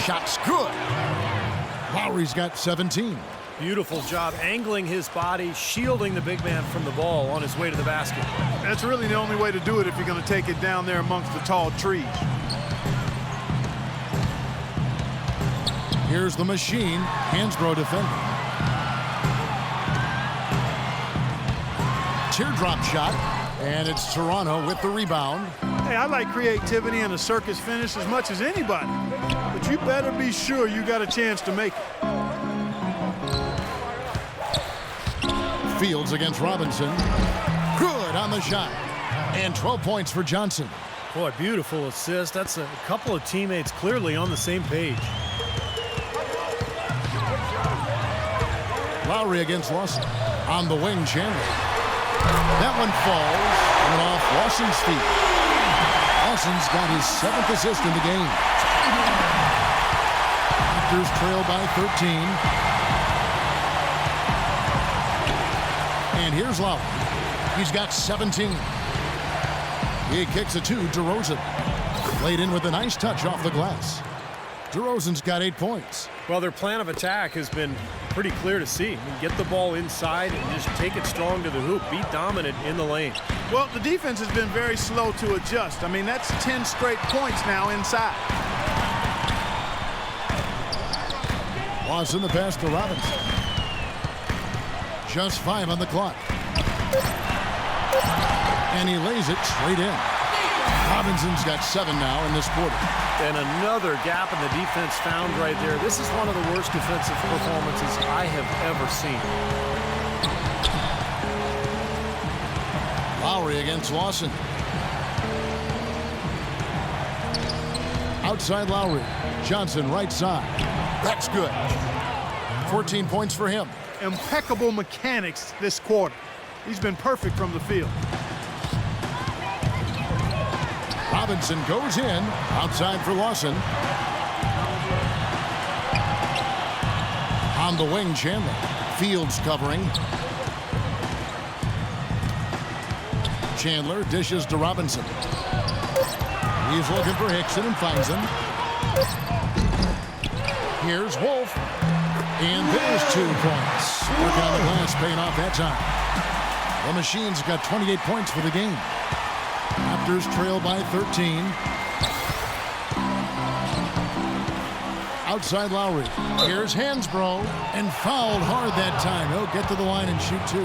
[SPEAKER 2] Shot's good. Lowry's got 17.
[SPEAKER 3] Beautiful job angling his body, shielding the big man from the ball on his way to the basket.
[SPEAKER 4] That's really the only way to do it if you're going to take it down there amongst the tall trees.
[SPEAKER 2] Here's the Machine. Hansbrough defending. Teardrop shot. And it's Toronto with the rebound.
[SPEAKER 4] Hey, I like creativity and a circus finish as much as anybody. But you better be sure you got a chance to make it.
[SPEAKER 2] Fields against Robinson. Good on the shot. And 12 points for Johnson.
[SPEAKER 3] Boy, beautiful assist. That's a couple of teammates clearly on the same page.
[SPEAKER 2] Lowry against Lawson. On the wing, Chandler. That one falls and off Lawson's feet. Lawson's got his 7th assist in the game. Raptors trail by 13. And here's Lowry. He's got 17. He kicks it to DeRozan. Laid in with a nice touch off the glass. DeRozan's got 8 points.
[SPEAKER 3] Well, their plan of attack has been pretty clear to see. Get the ball inside and just take it strong to the hoop. Be dominant in the lane.
[SPEAKER 4] Well, the defense has been very slow to adjust. I mean, that's 10 straight points now inside.
[SPEAKER 2] Lawson the pass to Robinson. Just 5 on the clock. And he lays it straight in. Robinson's got 7 now in this quarter.
[SPEAKER 3] And another gap in the defense found right there. This is one of the worst defensive performances I have ever seen.
[SPEAKER 2] Lowry against Lawson. Outside Lowry. Johnson right side. That's good. 14 points for him.
[SPEAKER 4] Impeccable mechanics this quarter. He's been perfect from the field.
[SPEAKER 2] Robinson goes in. Outside for Lawson. On the wing, Chandler. Fields covering. Chandler dishes to Robinson. He's looking for Hickson and finds him. Here's Wolf. And there's 2 points. Work on the glass, paying off that time. The Machine's got 28 points for the game. Raptors trail by 13. Outside Lowry. Here's Hansbrough. And fouled hard that time. He'll get to the line and shoot 2.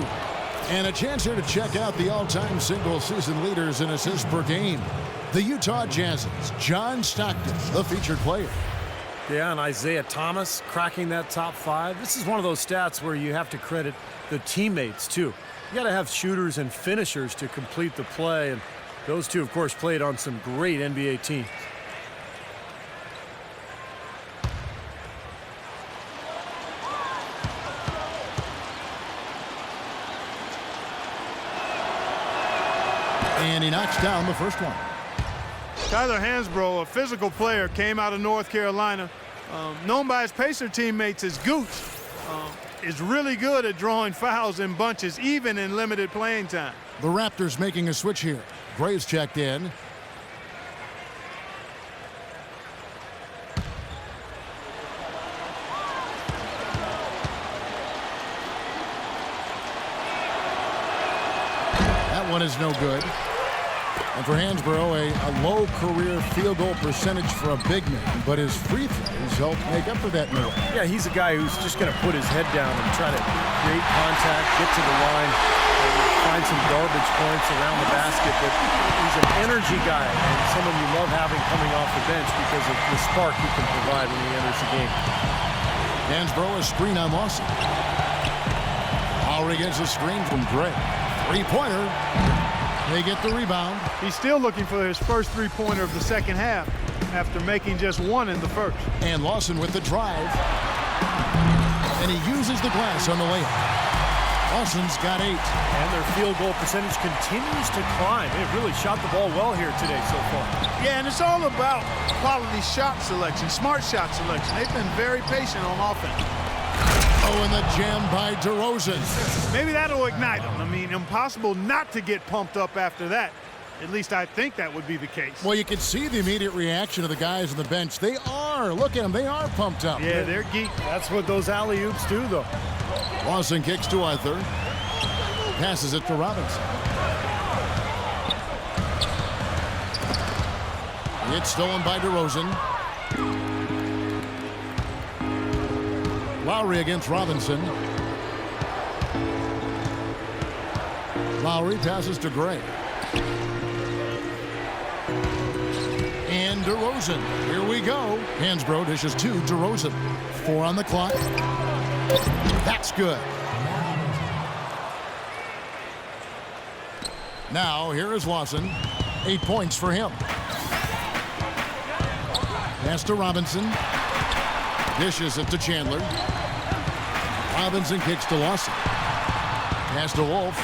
[SPEAKER 2] And a chance here to check out the all-time single-season leaders in assists per game. The Utah Jazz's John Stockton, the featured player.
[SPEAKER 3] Yeah, and Isaiah Thomas cracking that top 5. This is one of those stats where you have to credit the teammates, too. You got to have shooters and finishers to complete the play, and those two, of course, played on some great NBA teams.
[SPEAKER 2] And he knocks down the first one.
[SPEAKER 4] Tyler Hansbrough, a physical player, came out of North Carolina. Known by his Pacer teammates as Gooch. Is really good at drawing fouls in bunches, even in limited playing time.
[SPEAKER 2] The Raptors making a switch here. Graves checked in. That one is no good. And for Hansbrough, a low career field goal percentage for a big man, but his free throws help make up for that in a way.
[SPEAKER 3] Yeah, he's a guy who's just going to put his head down and try to create contact, get to the line, find some garbage points around the basket. But he's an energy guy and someone you love having coming off the bench because of the spark he can provide when he enters the game.
[SPEAKER 2] Hansbrough, a screen on Lawson. Lowry gets a screen from Gray. Three-pointer. They get the rebound.
[SPEAKER 4] He's still looking for his first three-pointer of the second half after making just one in the first.
[SPEAKER 2] And Lawson with the drive. And he uses the glass on the layup. Lawson's got 8.
[SPEAKER 3] And their field goal percentage continues to climb. They've really shot the ball well here today so far.
[SPEAKER 4] Yeah, and it's all about quality shot selection, smart shot selection. They've been very patient on offense.
[SPEAKER 2] Oh, and the jam by DeRozan.
[SPEAKER 4] Maybe that'll ignite them. I mean, impossible not to get pumped up after that. At least I think that would be the case.
[SPEAKER 2] Well, you can see the immediate reaction of the guys on the bench. They are. Look at them. They are pumped up.
[SPEAKER 4] Yeah, they're geek.
[SPEAKER 3] That's what those alley-oops do, though.
[SPEAKER 2] Lawson kicks to Arthur. Passes it to Robinson. It's stolen by DeRozan. Lowry against Robinson. Lowry passes to Gray. And DeRozan. Here we go. Hansbrough dishes to DeRozan. 4 on the clock. That's good. Now, here is Lawson. 8 points for him. Pass to Robinson. Dishes it to Chandler. Robinson kicks to Lawson. Pass to Wolf.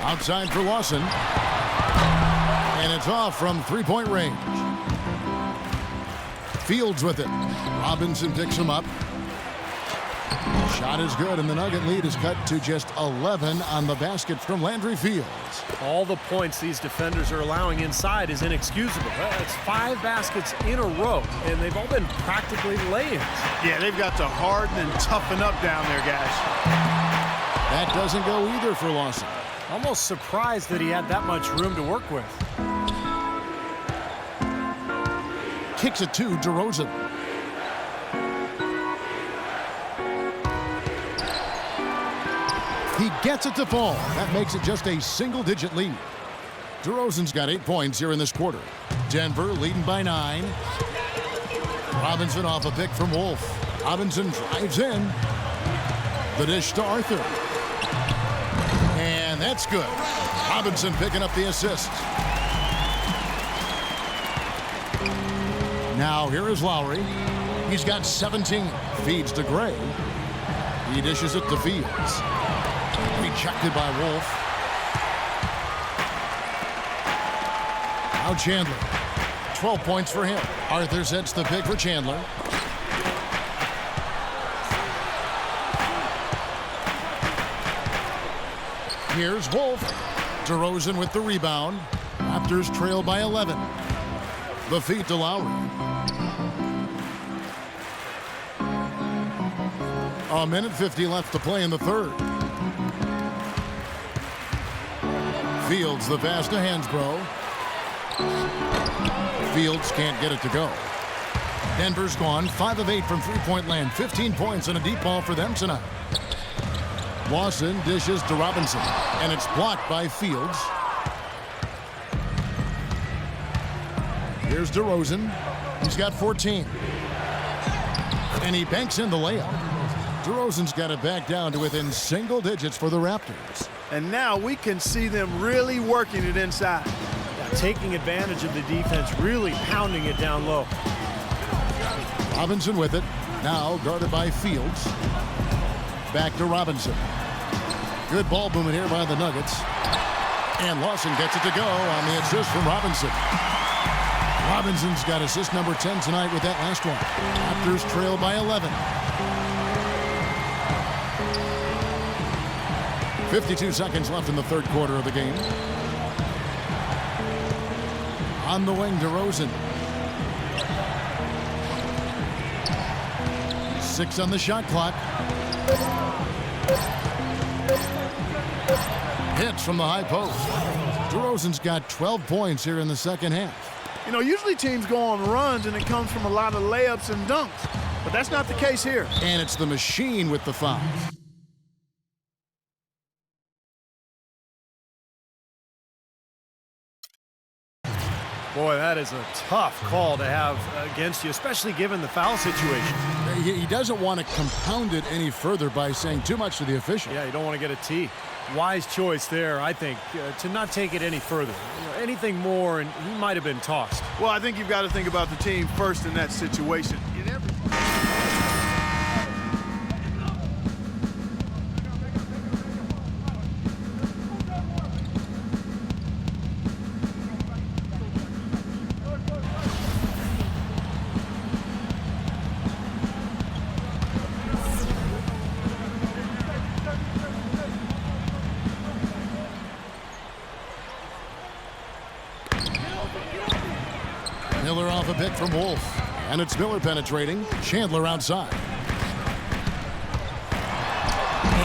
[SPEAKER 2] Outside for Lawson. And it's off from three-point range. Fields with it. Robinson picks him up. Shot is good, and the Nugget lead is cut to just 11 on the basket from Landry Fields.
[SPEAKER 3] All the points these defenders are allowing inside is inexcusable. It's 5 baskets in a row, and they've all been practically lay-ins.
[SPEAKER 4] Yeah, they've got to harden and toughen up down there, guys.
[SPEAKER 2] That doesn't go either for Lawson.
[SPEAKER 3] Almost surprised that he had that much room to work with.
[SPEAKER 2] Kicks it to DeRozan. He gets it to fall. That makes it just a single-digit lead. DeRozan's got 8 points here in this quarter. Denver leading by 9. Robinson off a pick from Wolf. Robinson drives in. The dish to Arthur. And that's good. Robinson picking up the assist. Now here is Lowry. He's got 17. Feeds to Gray. He dishes it to Fields. Rejected by Wolf. Now Chandler. 12 points for him. Arthur sets the pick for Chandler. Here's Wolf. DeRozan with the rebound. Raptors trail by 11. The feed to Lowry. A minute 50 left to play in the third. Fields the pass to Hansbrough. Fields can't get it to go. Denver's gone 5 of 8 from three-point land. 15 points and a deep ball for them tonight. Lawson dishes to Robinson, and it's blocked by Fields. Here's DeRozan. He's got 14. And he banks in the layup. DeRozan's got it back down to within single digits for the Raptors.
[SPEAKER 4] And now we can see them really working it inside.
[SPEAKER 3] Taking advantage of the defense, really pounding it down low.
[SPEAKER 2] Robinson with it. Now guarded by Fields. Back to Robinson. Good ball movement here by the Nuggets. And Lawson gets it to go on the assist from Robinson. Robinson's got assist number 10 tonight with that last one. Raptors trail by 11. 52 seconds left in the third quarter of the game. On the wing, DeRozan. 6 on the shot clock. Hits from the high post. DeRozan's got 12 points here in the second half.
[SPEAKER 4] You know, usually teams go on runs and it comes from a lot of layups and dunks. But that's not the case here.
[SPEAKER 2] And it's the machine with the fouls.
[SPEAKER 3] Boy, that is a tough call to have against you, especially given the foul situation.
[SPEAKER 2] He doesn't want to compound it any further by saying too much to the official.
[SPEAKER 3] Yeah, you don't want to get a T. Wise choice there, I think, to not take it any further. Anything more, and he might have been tossed.
[SPEAKER 4] Well, I think you've got to think about the team first in that situation.
[SPEAKER 2] Miller off a pick from Wolf. And it's Miller penetrating. Chandler outside.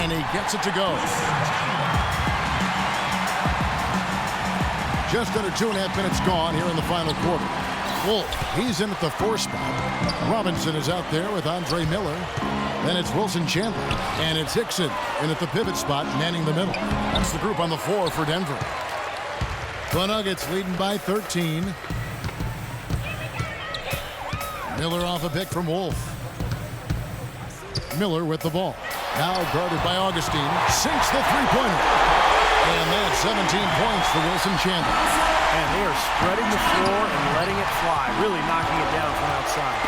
[SPEAKER 2] And he gets it to go. Just under 2.5 minutes gone here in the final quarter. Wolf, he's in at the 4 spot. Robinson is out there with Andre Miller. Then it's Wilson Chandler. And it's Hickson in at the pivot spot, manning the middle. That's the group on the floor for Denver. The Nuggets leading by 13. Miller off a pick from Wolf. Miller with the ball. Now guarded by Augustine. Sinks the three-pointer. And that's 17 points for Wilson Chandler.
[SPEAKER 3] And they are spreading the floor and letting it fly, really knocking it down from outside.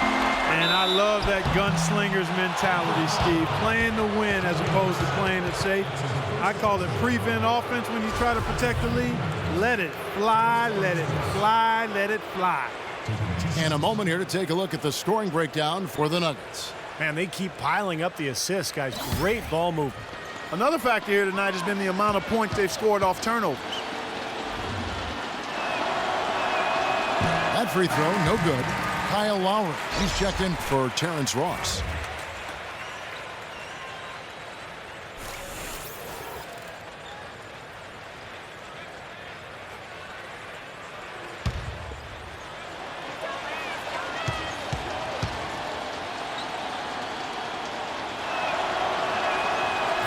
[SPEAKER 4] And I love that gunslinger's mentality, Steve. Playing to win as opposed to playing it safe. I call it prevent offense when you try to protect the lead. Let it fly, let it fly, let it fly.
[SPEAKER 2] And a moment here to take a look at the scoring breakdown for the Nuggets.
[SPEAKER 3] Man, they keep piling up the assists, guys. Great ball movement.
[SPEAKER 4] Another factor here tonight has been the amount of points they've scored off turnovers.
[SPEAKER 2] That free throw, no good. Kyle Lowry, he's checked in for Terrence Ross.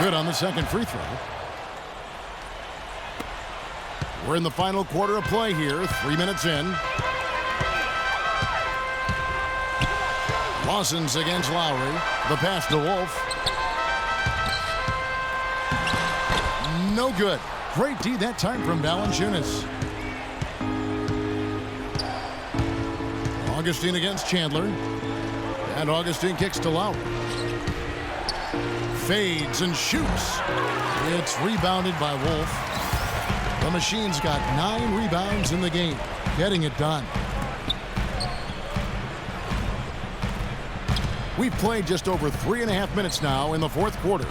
[SPEAKER 2] Good on the second free throw. We're in the final quarter of play here. 3 minutes in. Lawson's against Lowry. The pass to Wolf. No good. Great D that time from Valanciunas. Augustine against Chandler. And Augustine kicks to Lowry. Fades and shoots. It's rebounded by Wolf. The Machine's got 9 rebounds in the game. Getting it done. We've played just over 3.5 minutes now in the fourth quarter.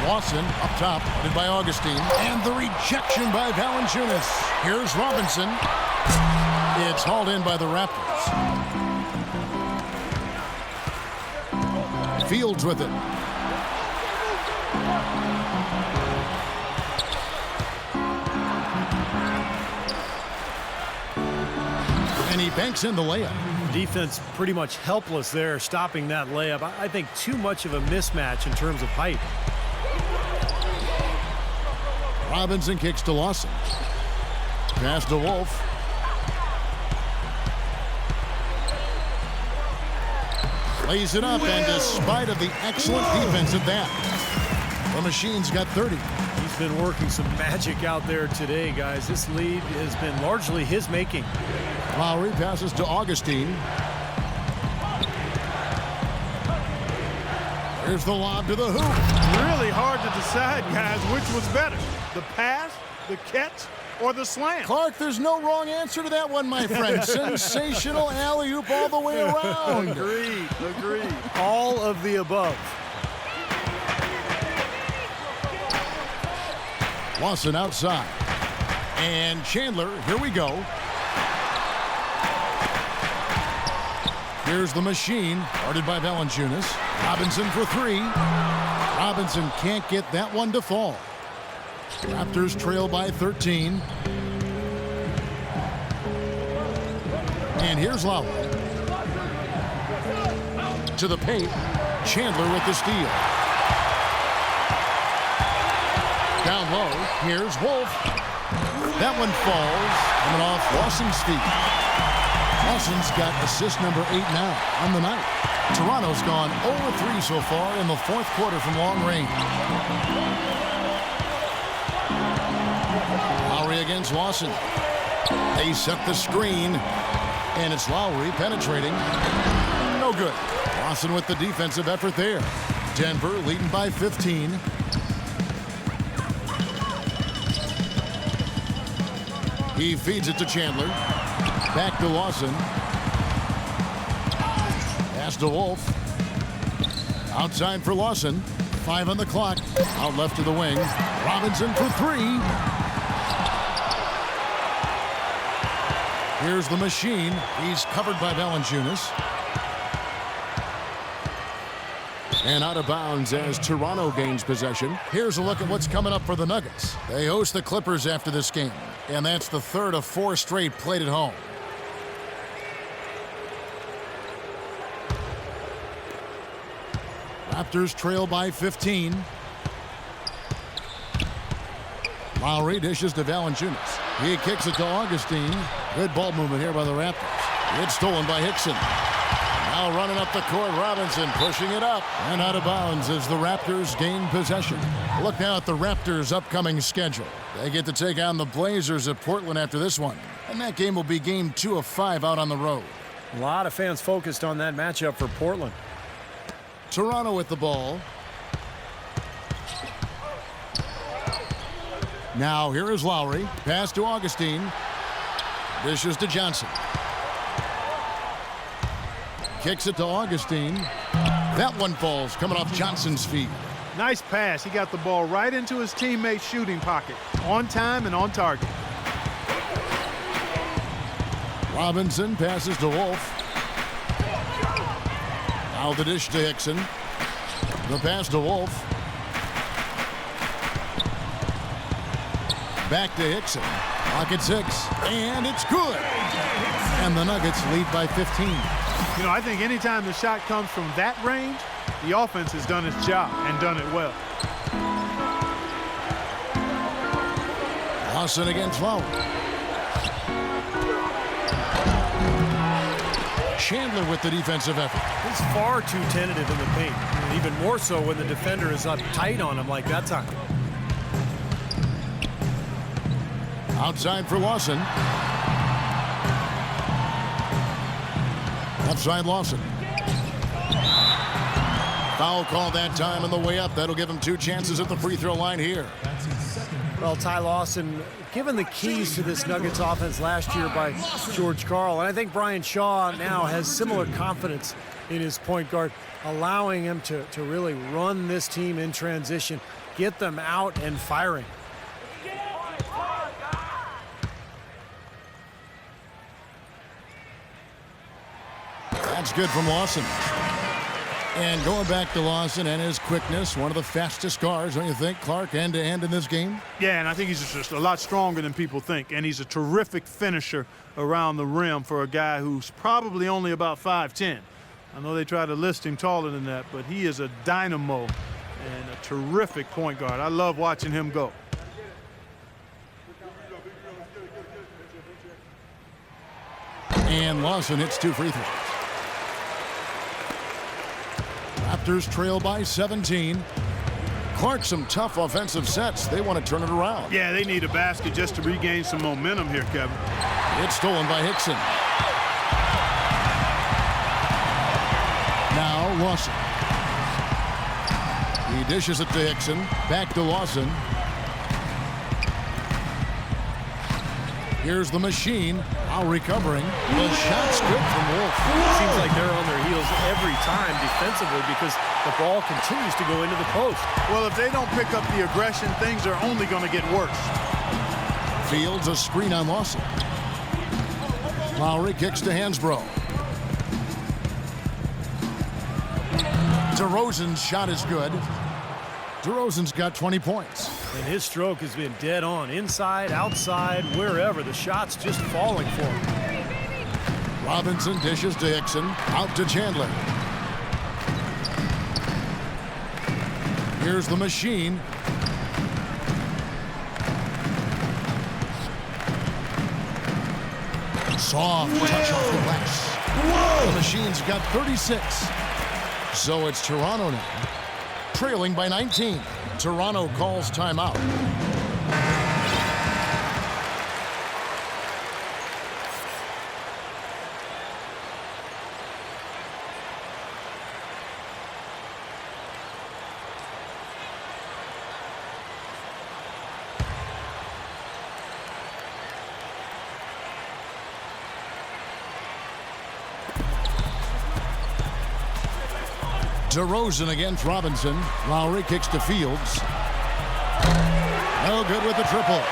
[SPEAKER 2] Lawson up top, headed by Augustine. And the rejection by Valanciunas. Here's Robinson. It's hauled in by the Raptors. Fields with it. And he banks in the layup.
[SPEAKER 3] Defense pretty much helpless there, stopping that layup. I think too much of a mismatch in terms of height.
[SPEAKER 2] Robinson kicks to Lawson. Pass to Wolf. Lays it up, and despite of the excellent defense at that, the Machine's got 30.
[SPEAKER 3] He's been working some magic out there today, guys. This lead has been largely his making.
[SPEAKER 2] Lowry passes to Augustine. Here's the lob to the hoop.
[SPEAKER 4] Really hard to decide, guys, which was better, the pass, the catch, or the slam.
[SPEAKER 2] Clark, there's no wrong answer to that one, my friend. Sensational alley-oop all the way around.
[SPEAKER 4] Agreed.
[SPEAKER 3] All of the above.
[SPEAKER 2] Lawson outside. And Chandler, here we go. Here's the Machine, guarded by Valanciunas. Robinson for 3. Robinson can't get that one to fall. Raptors trail by 13. And here's Lowry. To the paint. Chandler with the steal. Down low. Here's Wolf. That one falls. Coming off Lawson's feet. Lawson's got assist number 8 now on the night. Toronto's gone 0-3 so far in the fourth quarter from long range. Lowry against Lawson. They set the screen, and it's Lowry penetrating. No good. Lawson with the defensive effort there. Denver leading by 15. He feeds it to Chandler. Back to Lawson. Pass to Wolf. Outside for Lawson. 5 on the clock. Out left to the wing. Robinson for 3. Here's the Machine. He's covered by Valanciunas. And out of bounds as Toronto gains possession. Here's a look at what's coming up for the Nuggets. They host the Clippers after this game. And that's the third of 4 straight played at home. Raptors trail by 15. Lowry dishes to Valanciunas. He kicks it to Augustine. Good ball movement here by the Raptors. It's stolen by Hickson. Now running up the court, Robinson pushing it up. And out of bounds as the Raptors gain possession. Look now at the Raptors' upcoming schedule. They get to take on the Blazers at Portland after this one. And that game will be game 2 of 5 out on the road.
[SPEAKER 3] A lot of fans focused on that matchup for Portland.
[SPEAKER 2] Toronto with the ball. Now here is Lowry. Pass to Augustine. Dishes to Johnson. Kicks it to Augustine. That one falls, coming off Johnson's feet.
[SPEAKER 4] Nice pass. He got the ball right into his teammate's shooting pocket. On time and on target.
[SPEAKER 2] Robinson passes to Wolf. Now the dish to Hickson. The pass to Wolf. Back to Hickson. Clock at 6, and it's good. And the Nuggets lead by 15.
[SPEAKER 4] You know, I think anytime the shot comes from that range, the offense has done its job and done it well.
[SPEAKER 2] Lawson against Lowry. Chandler with the defensive effort.
[SPEAKER 3] He's far too tentative in the paint, and even more so when the defender is up tight on him like that time.
[SPEAKER 2] Outside for Lawson. Left side Lawson. Foul call that time on the way up. That'll give him 2 chances at the free throw line here.
[SPEAKER 3] Well, Ty Lawson given the keys to this Nuggets offense last year by George Karl. And I think Brian Shaw now has similar confidence in his point guard, allowing him to really run this team in transition, get them out and firing.
[SPEAKER 2] That's good from Lawson. And going back to Lawson and his quickness, one of the fastest guards, don't you think, Clark, end-to-end in this game?
[SPEAKER 4] Yeah, and I think he's just a lot stronger than people think, and he's a terrific finisher around the rim for a guy who's probably only about 5'10". I know they try to list him taller than that, but he is a dynamo and a terrific point guard. I love watching him go.
[SPEAKER 2] And Lawson hits 2 free throws. Raptors trail by 17. Clark, some tough offensive sets. They want to turn it around.
[SPEAKER 4] Yeah, they need a basket just to regain some momentum here, Kevin.
[SPEAKER 2] It's stolen by Hickson. Now Lawson. He dishes it to Hickson. Back to Lawson. Here's the machine. Now recovering. The shot's good from Wolf.
[SPEAKER 3] Seems like they're on their heels every time defensively because the ball continues to go into the post.
[SPEAKER 4] Well, if they don't pick up the aggression, things are only going to get worse.
[SPEAKER 2] Fields a screen on Lawson. Lowry kicks to Hansbrough. DeRozan's shot is good. DeRozan's got 20 points.
[SPEAKER 3] And his stroke has been dead on. Inside, outside, wherever. The shot's just falling for him.
[SPEAKER 2] Robinson dishes to Hickson. Out to Chandler. Here's the machine. Soft touch off the glass. The machine's got 36. So it's Toronto now, trailing by 19. Toronto calls timeout. DeRozan against Robinson. Lowry kicks to Fields. No good with the triple.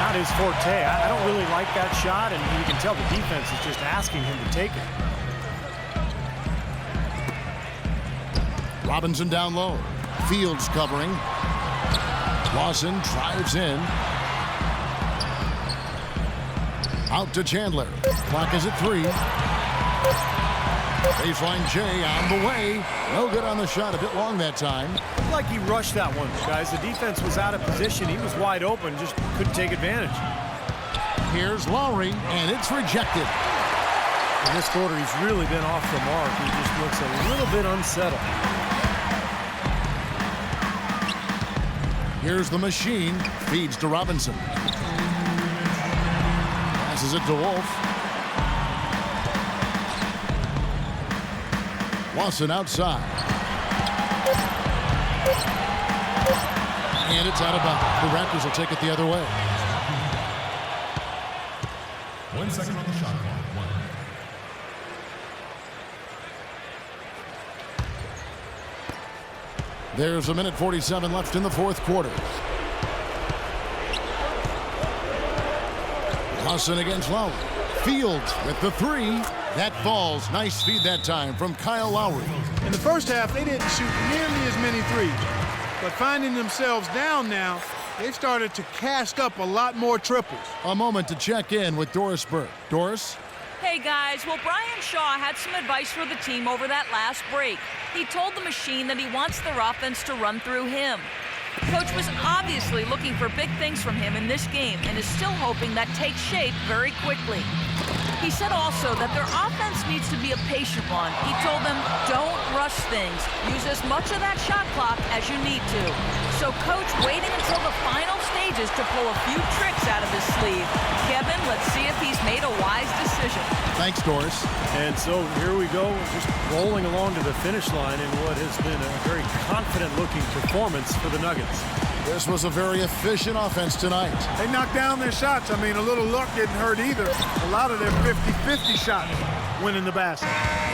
[SPEAKER 3] Not his forte. I don't really like that shot, and you can tell the defense is just asking him to take it.
[SPEAKER 2] Robinson down low. Fields covering. Lawson drives in. Out to Chandler. Clock is at 3. Baseline J on the way. No good on the shot. A bit long that time.
[SPEAKER 3] Looked like he rushed that one, guys. The defense was out of position. He was wide open, just couldn't take advantage.
[SPEAKER 2] Here's Lowry, and it's rejected.
[SPEAKER 3] In this quarter, he's really been off the mark. He just looks a little bit unsettled.
[SPEAKER 2] Here's the machine. Feeds to Robinson. Passes it to Wolf. Lawson outside. And it's out of bounds. The Raptors will take it the other way.
[SPEAKER 9] 1 second on the shot clock. 1.
[SPEAKER 2] There's 1:47 left in the fourth quarter. Lawson against Lowry. Fields with the 3. That falls. Nice feed that time from Kyle Lowry.
[SPEAKER 4] In the first half, they didn't shoot nearly as many threes. But finding themselves down now, They've started to cast up a lot more triples.
[SPEAKER 2] A moment to check in with Doris Burke. Doris?
[SPEAKER 5] Hey guys, well, Brian Shaw had some advice for the team over that last break. He told the machine that he wants their offense to run through him. Coach was obviously looking for big things from him in this game and is still hoping that takes shape very quickly. He said also that their offense needs to be a patient one. He told them, don't rush things. Use as much of that shot clock as you need to. So Coach waiting until the final stages to pull a few tricks out of his sleeve. Kevin, let's see if he's made a wise decision.
[SPEAKER 2] Thanks, Doris.
[SPEAKER 3] And so here we go, just rolling along to the finish line in what has been a very confident-looking performance for the Nuggets.
[SPEAKER 2] This was a very efficient offense tonight.
[SPEAKER 4] They knocked down their shots. I mean, a little luck didn't hurt either. A lot of their 50-50 shots went in the basket.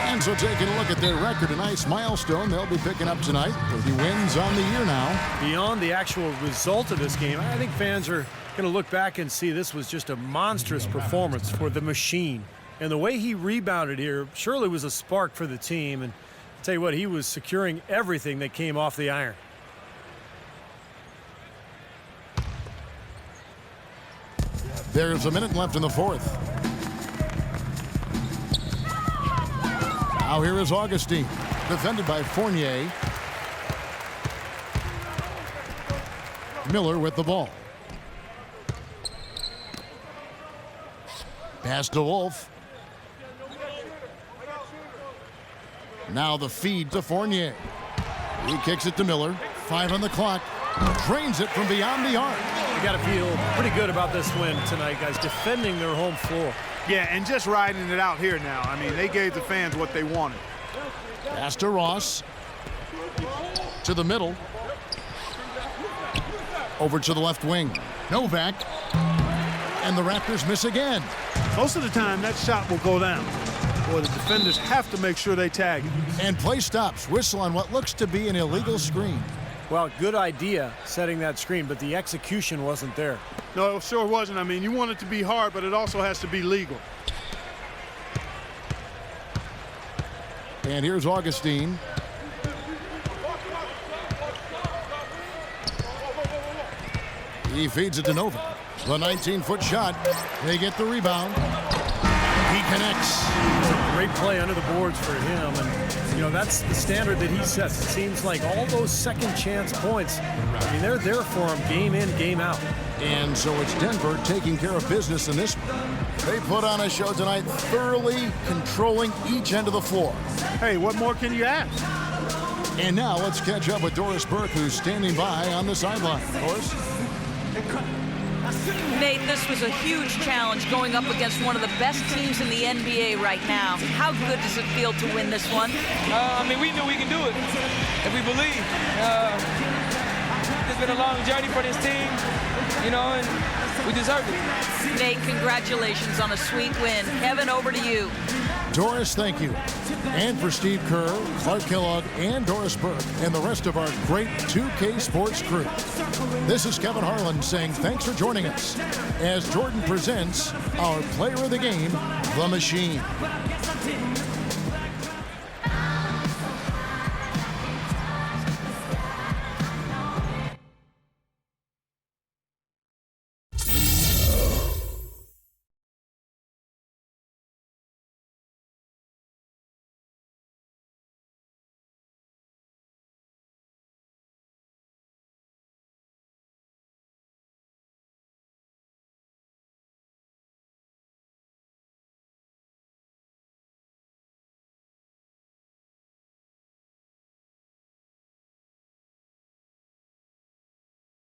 [SPEAKER 2] And so taking a look at their record, a nice milestone they'll be picking up tonight. 30 wins on the year now.
[SPEAKER 3] Beyond the actual result of this game, I think fans are going to look back and see this was just a monstrous performance for the machine. And the way he rebounded here surely was a spark for the team. And I'll tell you what, he was securing everything that came off the iron.
[SPEAKER 2] There's a minute left in the fourth. Now here is Augustine, defended by Fournier. Miller with the ball. Pass to Wolf. Now the feed to Fournier. He kicks it to Miller. 5 on the clock. Drains it from beyond the arc.
[SPEAKER 3] You got to feel pretty good about this win tonight, guys, defending their home floor.
[SPEAKER 4] Yeah, and just riding it out here now. I mean, they gave the fans what they wanted.
[SPEAKER 2] Pass to Ross. To the middle. Over to the left wing. Novak. And the Raptors miss again.
[SPEAKER 4] Most of the time, that shot will go down. Boy, the defenders have to make sure they tag it.
[SPEAKER 2] And play stops. Whistle on what looks to be an illegal screen.
[SPEAKER 3] Well, good idea setting that screen, but the execution wasn't there.
[SPEAKER 4] No, it sure wasn't. I mean, you want it to be hard, but it also has to be legal.
[SPEAKER 2] And here's Augustine. He feeds it to Novak. The 19-foot shot. They get the rebound. He connects.
[SPEAKER 3] Great play under the boards for him, and you know that's the standard that he sets. It seems like all those second chance points, I mean, they're there for him game in, game out.
[SPEAKER 2] And so it's Denver taking care of business in this one. They put on a show tonight, thoroughly controlling each end of the floor.
[SPEAKER 4] Hey, what more can you ask?
[SPEAKER 2] And now let's catch up with Doris Burke, who's standing by on the sideline. Doris?
[SPEAKER 5] Nate, this was a huge challenge going up against one of the best teams in the NBA right now. How good does it feel to win this one?
[SPEAKER 10] I mean, we knew we can do it if we believe. It's been a long journey for this team, you know, and we deserve it.
[SPEAKER 5] Nate, congratulations on a sweet win. Kevin, over to you.
[SPEAKER 2] Doris, thank you. And for Steve Kerr, Clark Kellogg, and Doris Burke, and the rest of our great 2K Sports crew. This is Kevin Harlan saying thanks for joining us as Jordan presents our player of the game, The Machine.